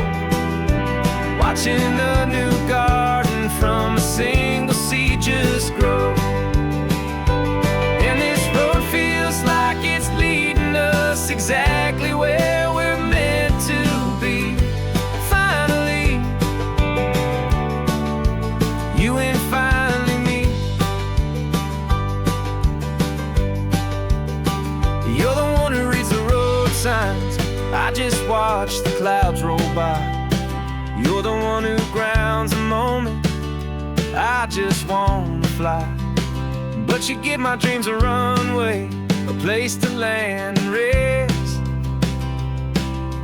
watching a new garden from a single seed just grow. And this road feels like it's leading us exactly where we're meant to be. Finally, you and finally me. You're the one who reads the road signs, I just watch the clouds roll by. You're the one who grounds a moment, I just wanna fly. But you give my dreams a runway, a place to land and rest.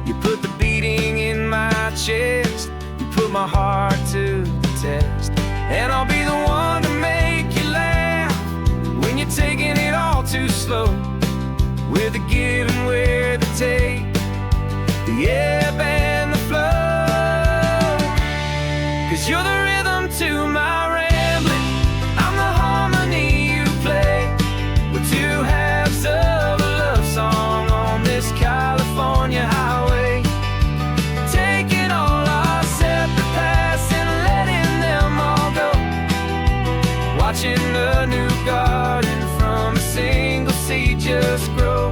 You put the beating in my chest, you put my heart to the test. And I'll be the one to make you laugh when you're taking it all too slow, with the give and with the take, the ebb and the flow. 'Cause you're the rhythm to my rambling, I'm the harmony you play. We're two halves of a love song on this California highway, taking all our separate paths and letting them all go, watching a new garden from a single seed just grow.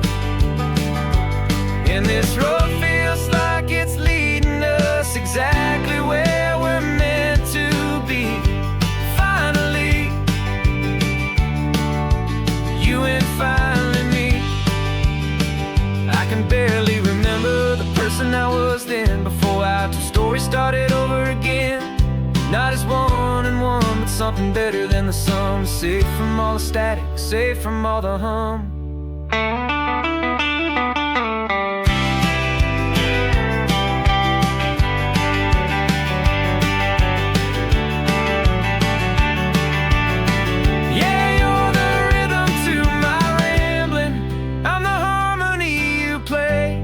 And this road feels like it's leading us exactly where we're meant to be. Finally, you and finally me. I can barely remember the person I was then, before our two stories started over again. Not as one and one, but something better than the sum. Safe from all the static, safe from all the hum. Yeah, you're the rhythm to my rambling, I'm the harmony you play.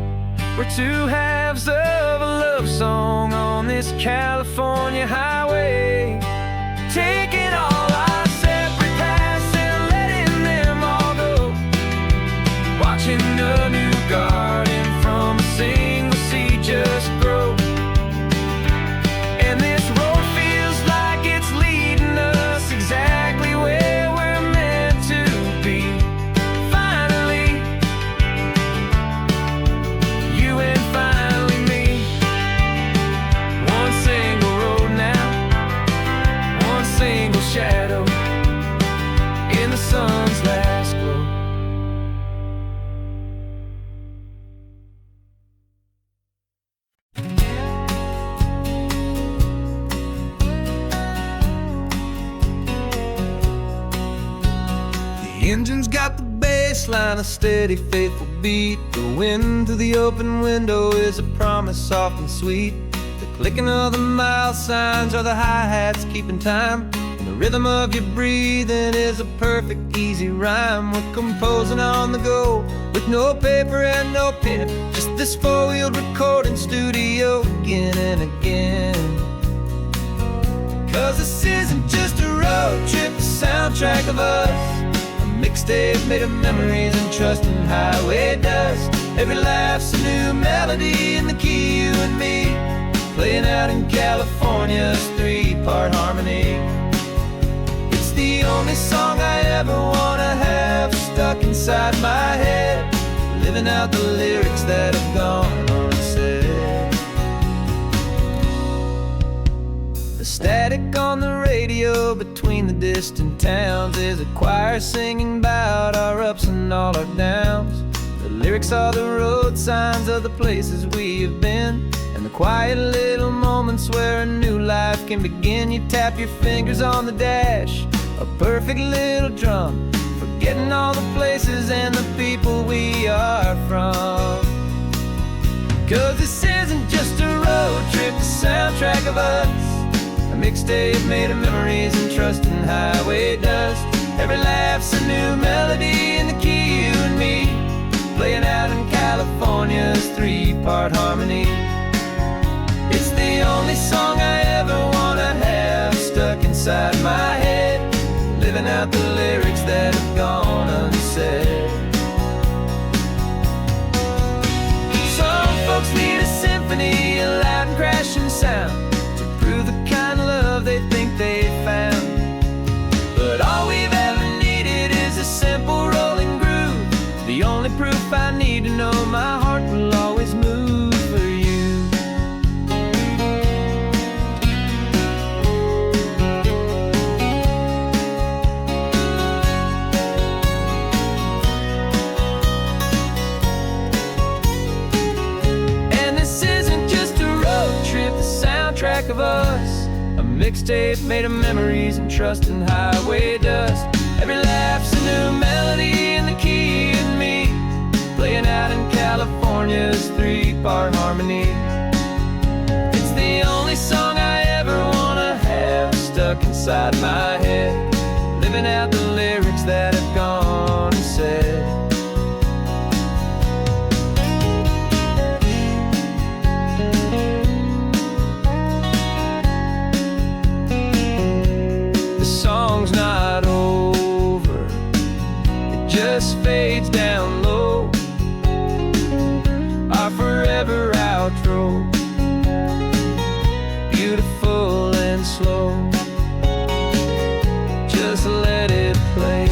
We're two halves of a love song on this California highway, taking all our separate paths and letting them all go, watching a new garden from a single seed just grow. And this road feels like it's leading us exactly where we're meant to be. Finally, you and finally me. One single road now, one single shadow in the sun's last glow. The engine's got the bass line, a steady, faithful beat. The wind through the open window is a promise soft and sweet. The clicking of the mile signs or the hi-hats keeping time. And the rhythm of your breathing is a perfect easy rhyme. We're composing on the go with no paper and no pen, just this four-wheeled recording studio again and again. Cause this isn't just a road trip, the soundtrack of us, a mixtape made of memories and trust in highway dust. Every laugh's a new melody in the key, you and me, playing out in California's three-part harmony. It's the only song I ever wanna have stuck inside my head, living out the lyrics that have gone unsaid. The static on the radio between the distant towns is a choir singing about our ups and all our downs. The lyrics are the road signs of the places we have been, and the quiet little moments where a new life can begin. You tap your fingers on the dash, a perfect little drum, forgetting all the places and the people we are from. Cause this isn't just a road trip, the soundtrack of us, a mixtape made of memories and trust in highway dust. Every laugh's a new melody in the key, you and me, playing out in California's three-part harmony. It's the only song I ever wanna have stuck inside my head, living out the lyrics that have gone unsaid. Some folks need a symphony, a loud and crashing sound, to prove the kind of love they think they found. But all we've ever needed is a simple rolling groove, the only proof I need to know my heart will always move for you. And this isn't just a road trip, the soundtrack of us, a mixtape made of memories and trust in highway dust. Every laugh's a new melody in the key, and me, playing out in California's three-part harmony. It's the only song I ever wanna have stuck inside my head, living out the lyrics that have gone unsaid. The song's not over, it just fades down low, our forever outro, beautiful and slow. Just let it play.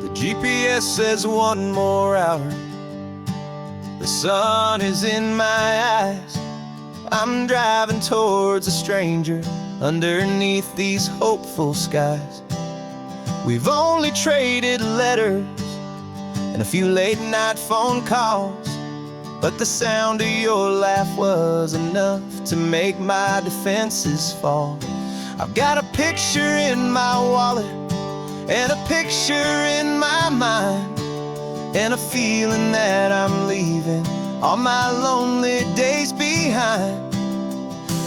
The GPS says one more hour, the sun is in my eyes. I'm driving towards a stranger underneath these hopeful skies. We've only traded letters and a few late night phone calls, but the sound of your laugh was enough to make my defenses fall. I've got a picture in my wallet and a picture in my mind, and a feeling that I'm leaving all my lonely days behind.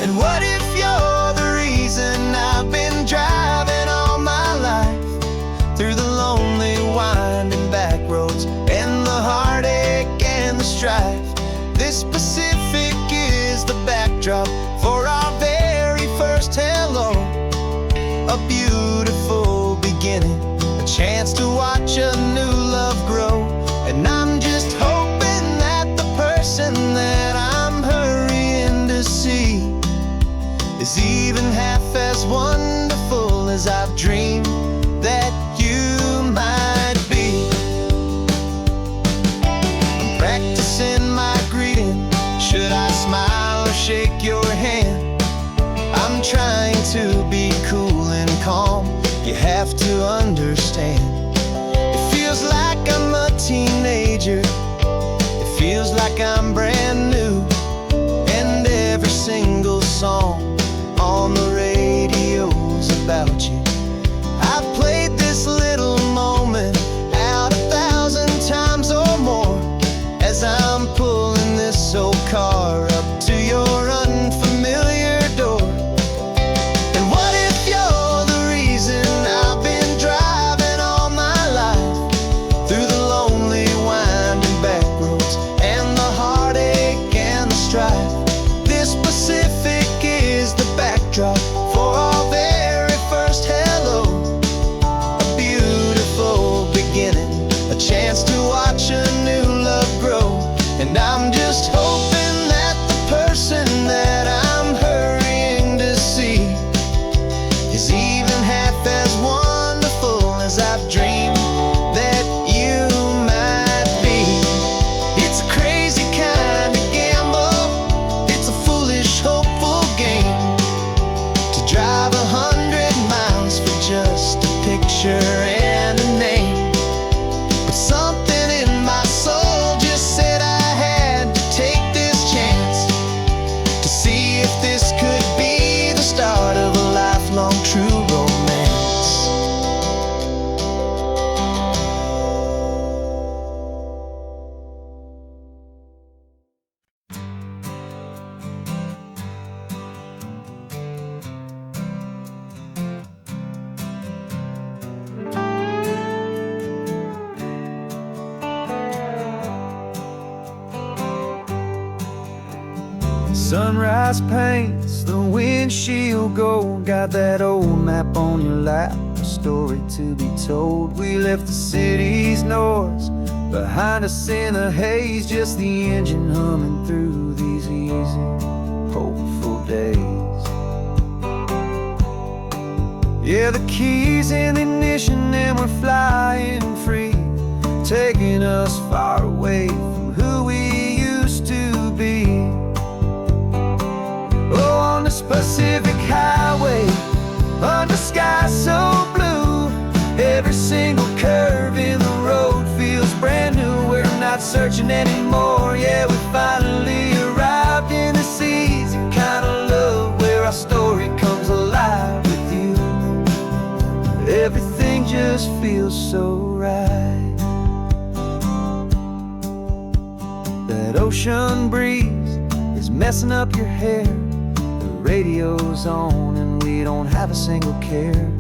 And what if you're the reason I've been driving all my life, through the lonely winding back roads and the heartache and the strife? This Pacific is the backdrop for our very first hello, a beautiful beginning, a chance to watch a new love grow. And I'm just hoping that the person that I'm hurrying to see is even half as wonderful as I've dreamed that you might be. I'm practicing my greeting, should I smile or shake your hand? I'm trying to be cool and calm, you have to understand. It feels like I'm a teenager, it feels like I'm brand new, and every single song on the radio's about you. Sunrise paints the windshield gold. Got that old map on your lap, a story to be told. We left the city's noise behind us in the haze, just the engine humming through these easy, hopeful days. Yeah, the keys in the ignition and we're flying free, taking us far away from who we used to be. Oh, on this Pacific highway, under sky so blue, every single curve in the road feels brand new. We're not searching anymore, yeah, we finally arrived in this easy kind of love, where our story comes alive with you. Everything just feels so right. That ocean breeze is messing up your hair, radio's on and we don't have a single care.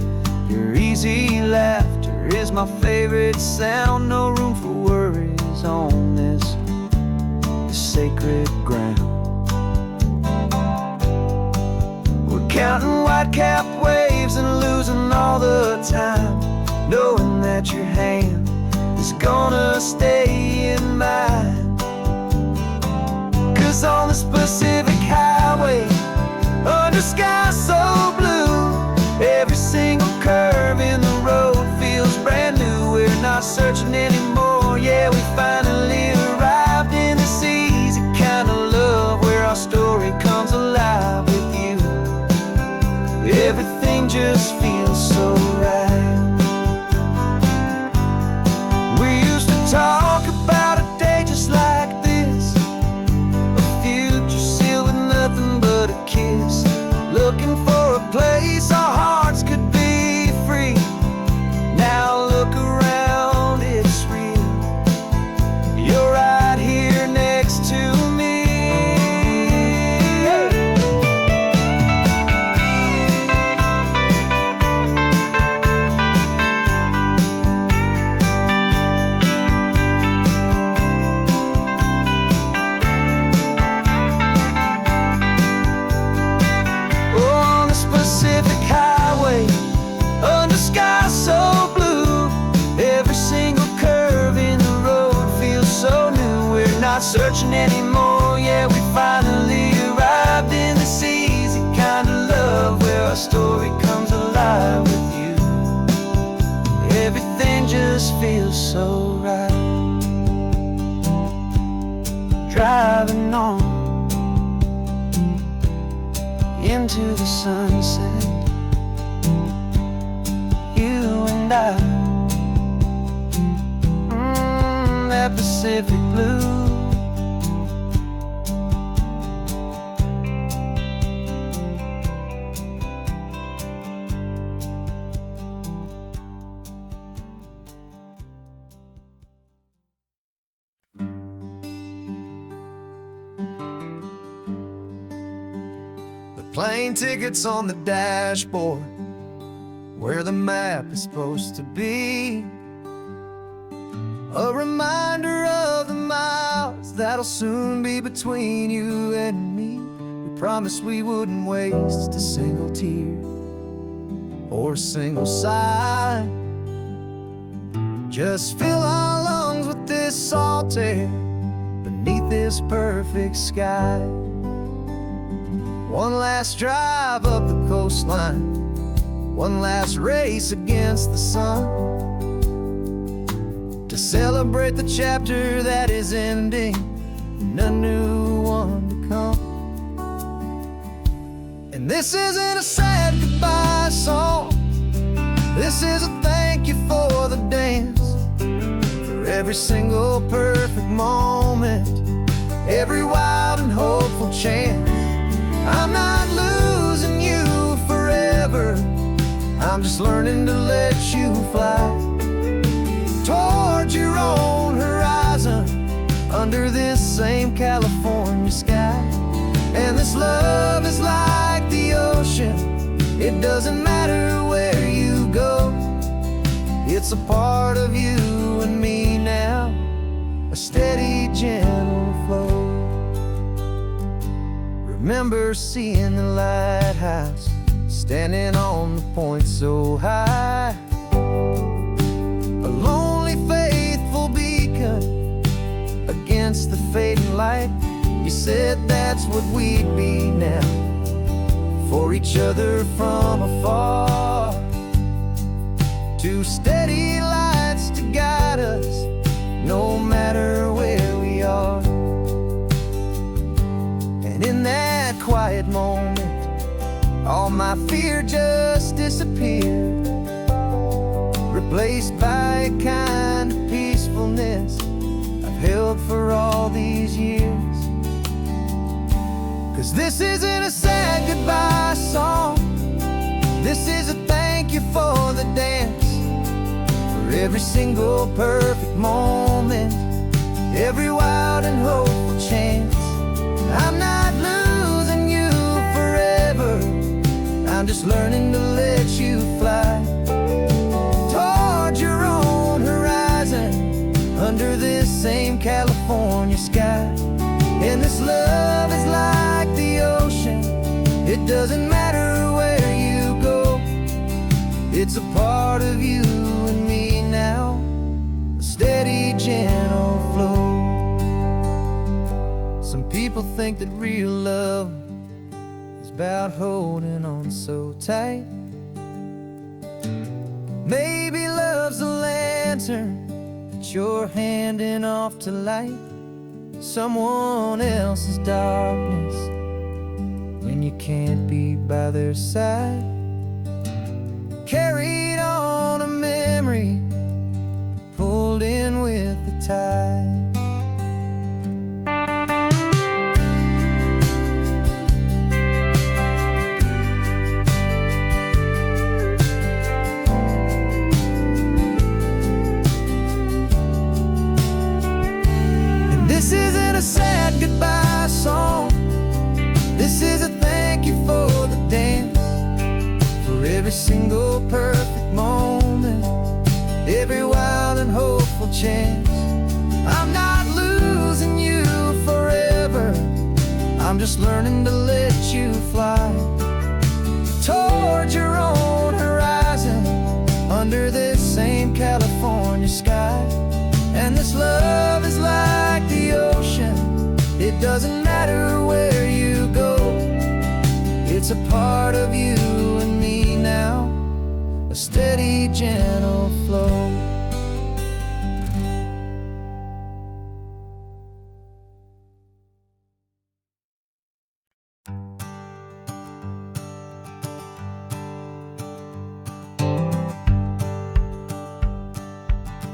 Your easy laughter is my favorite sound. No room for worries on this sacred ground. We're counting white-capped waves and losing all the time, knowing that your hand is gonna stay in mine. 'Cause on this Pacific highway, under sky so blue, every single curve in the road feels brand new. We're not searching anymore, yeah, we finally arrived in this easy kind of love, where our story comes alive with you. Everything just feels so right. We used to talk about a day just like this, a future sealed with nothing but a kiss, looking for a place our hearts could be free. Now look around, it's real. You're right here next to me. Pacific highway, under sky so blue, every single curve in the road feels so new. We're not searching anymore, yeah, we finally arrived in this easy kind of love, where our story comes alive with you. Everything just feels so right. Driving on into the sunset, you and I, that Pacific blue. Plane tickets on the dashboard, where the map is supposed to be, a reminder of the miles that'll soon be between you and me. We promised we wouldn't waste a single tear or a single sigh, just fill our lungs with this salt air beneath this perfect sky. One last drive up the coastline, one last race against the sun, to celebrate the chapter that is ending and a new one to come. And this isn't a sad goodbye song, this is a thank you for the dance, for every single perfect moment, every wild and hopeful chance. I'm not losing you forever, I'm just learning to let you fly towards your own horizon, under this same California sky. And this love is like the ocean, it doesn't matter where you go, it's a part of you and me now, a steady, gentle flow. Remember seeing the lighthouse, standing on the point so high, a lonely faithful beacon against the fading light. You said that's what we'd be now, for each other from afar. Two steady lights to guide us, no matter where we are. And in that quiet moment, all my fear just disappeared, replaced by a kind of peacefulness I've held for all these years. 'Cause this isn't a sad goodbye song, this is a thank you for the dance, for every single perfect moment, every wild and hopeful chance. I'm not losing you forever, I'm just learning to let you fly toward your own horizon, under this same California sky. And this love is like the ocean, it doesn't matter where you go, it's a part of you and me now, a steady, gentle flow. Some people think that real love is about holding on so tight. Maybe love's a lantern that you're handing off to light someone else's darkness when you can't be by their side. Carried on a memory, pulled in with the tide. This isn't a sad goodbye song, this is a thank you for the dance, for every single perfect moment, every wild and hopeful chance. I'm not losing you forever, I'm just learning to let you fly toward your own horizon, under this same California sky. And this love is like the ocean, it doesn't matter where you go, it's a part of you and me now, a steady, gentle flow.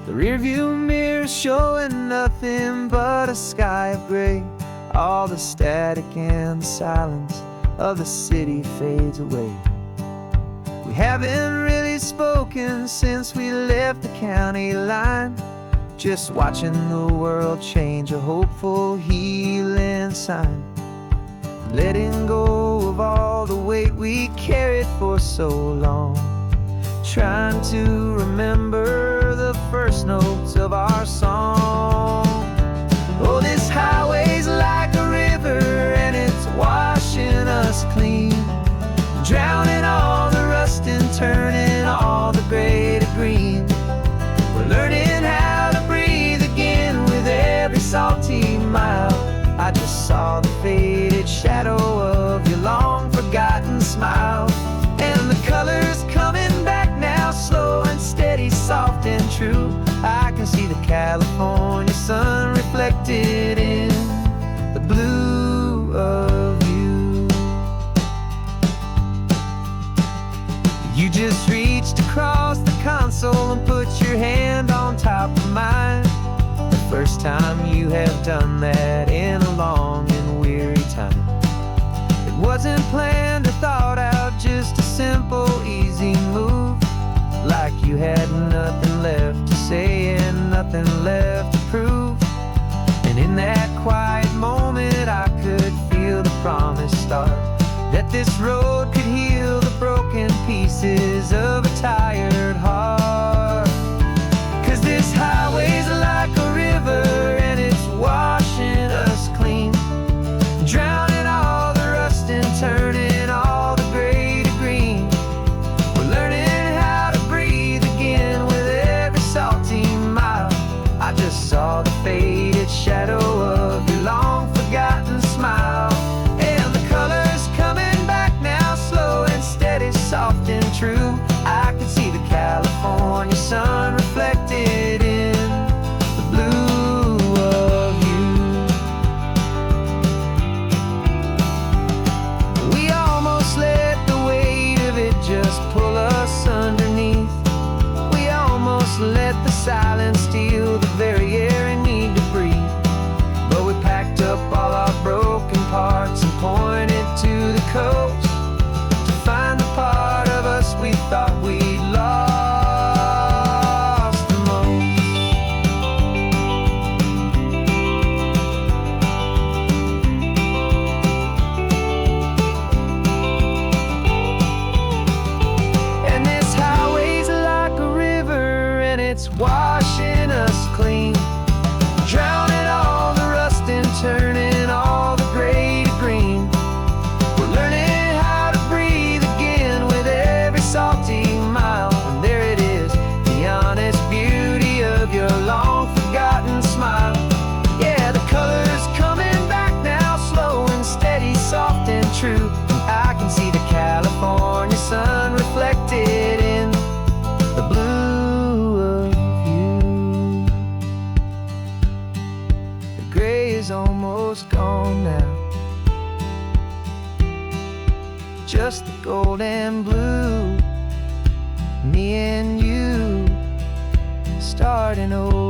The rearview mirror's showing nothing but a sky of gray. All the static and the silence of the city fades away. We haven't really spoken since we left the county line, just watching the world change, a hopeful healing sign. Letting go of all the weight we carried for so long, trying to remember the first notes of our song. Oh, this highway's like a river and it's washing us clean, drowning all the rust and turning all the gray to green. We're learning how to breathe again with every salty mile. I just saw the faded shadow of your long forgotten smile, and the colors coming back now, slow and steady, soft and true. I can see the California sun reflected in the blue of you. You just reached across the console and put your hand on top of mine, the first time you have done that in a long and weary time. It wasn't planned or thought out, just a simple, easy move, like you had nothing left to say and nothing left to prove. And in that quiet moment I could feel the promise start, that this road could heal the broken pieces of a tired heart. 'Cause this highway's like a river and it's washing us clean, drowning all the rust washing us clean, drowning all the rust and turning all the gray to green. We're learning how to breathe again with every salty mile. And there it is, the honest beauty of your long forgotten smile. Yeah, the color's coming back now, slow and steady, soft and true. I can see the California sun reflected in the blue of you. The gray is almost gone now, just the gold and blue. Me and you starting over.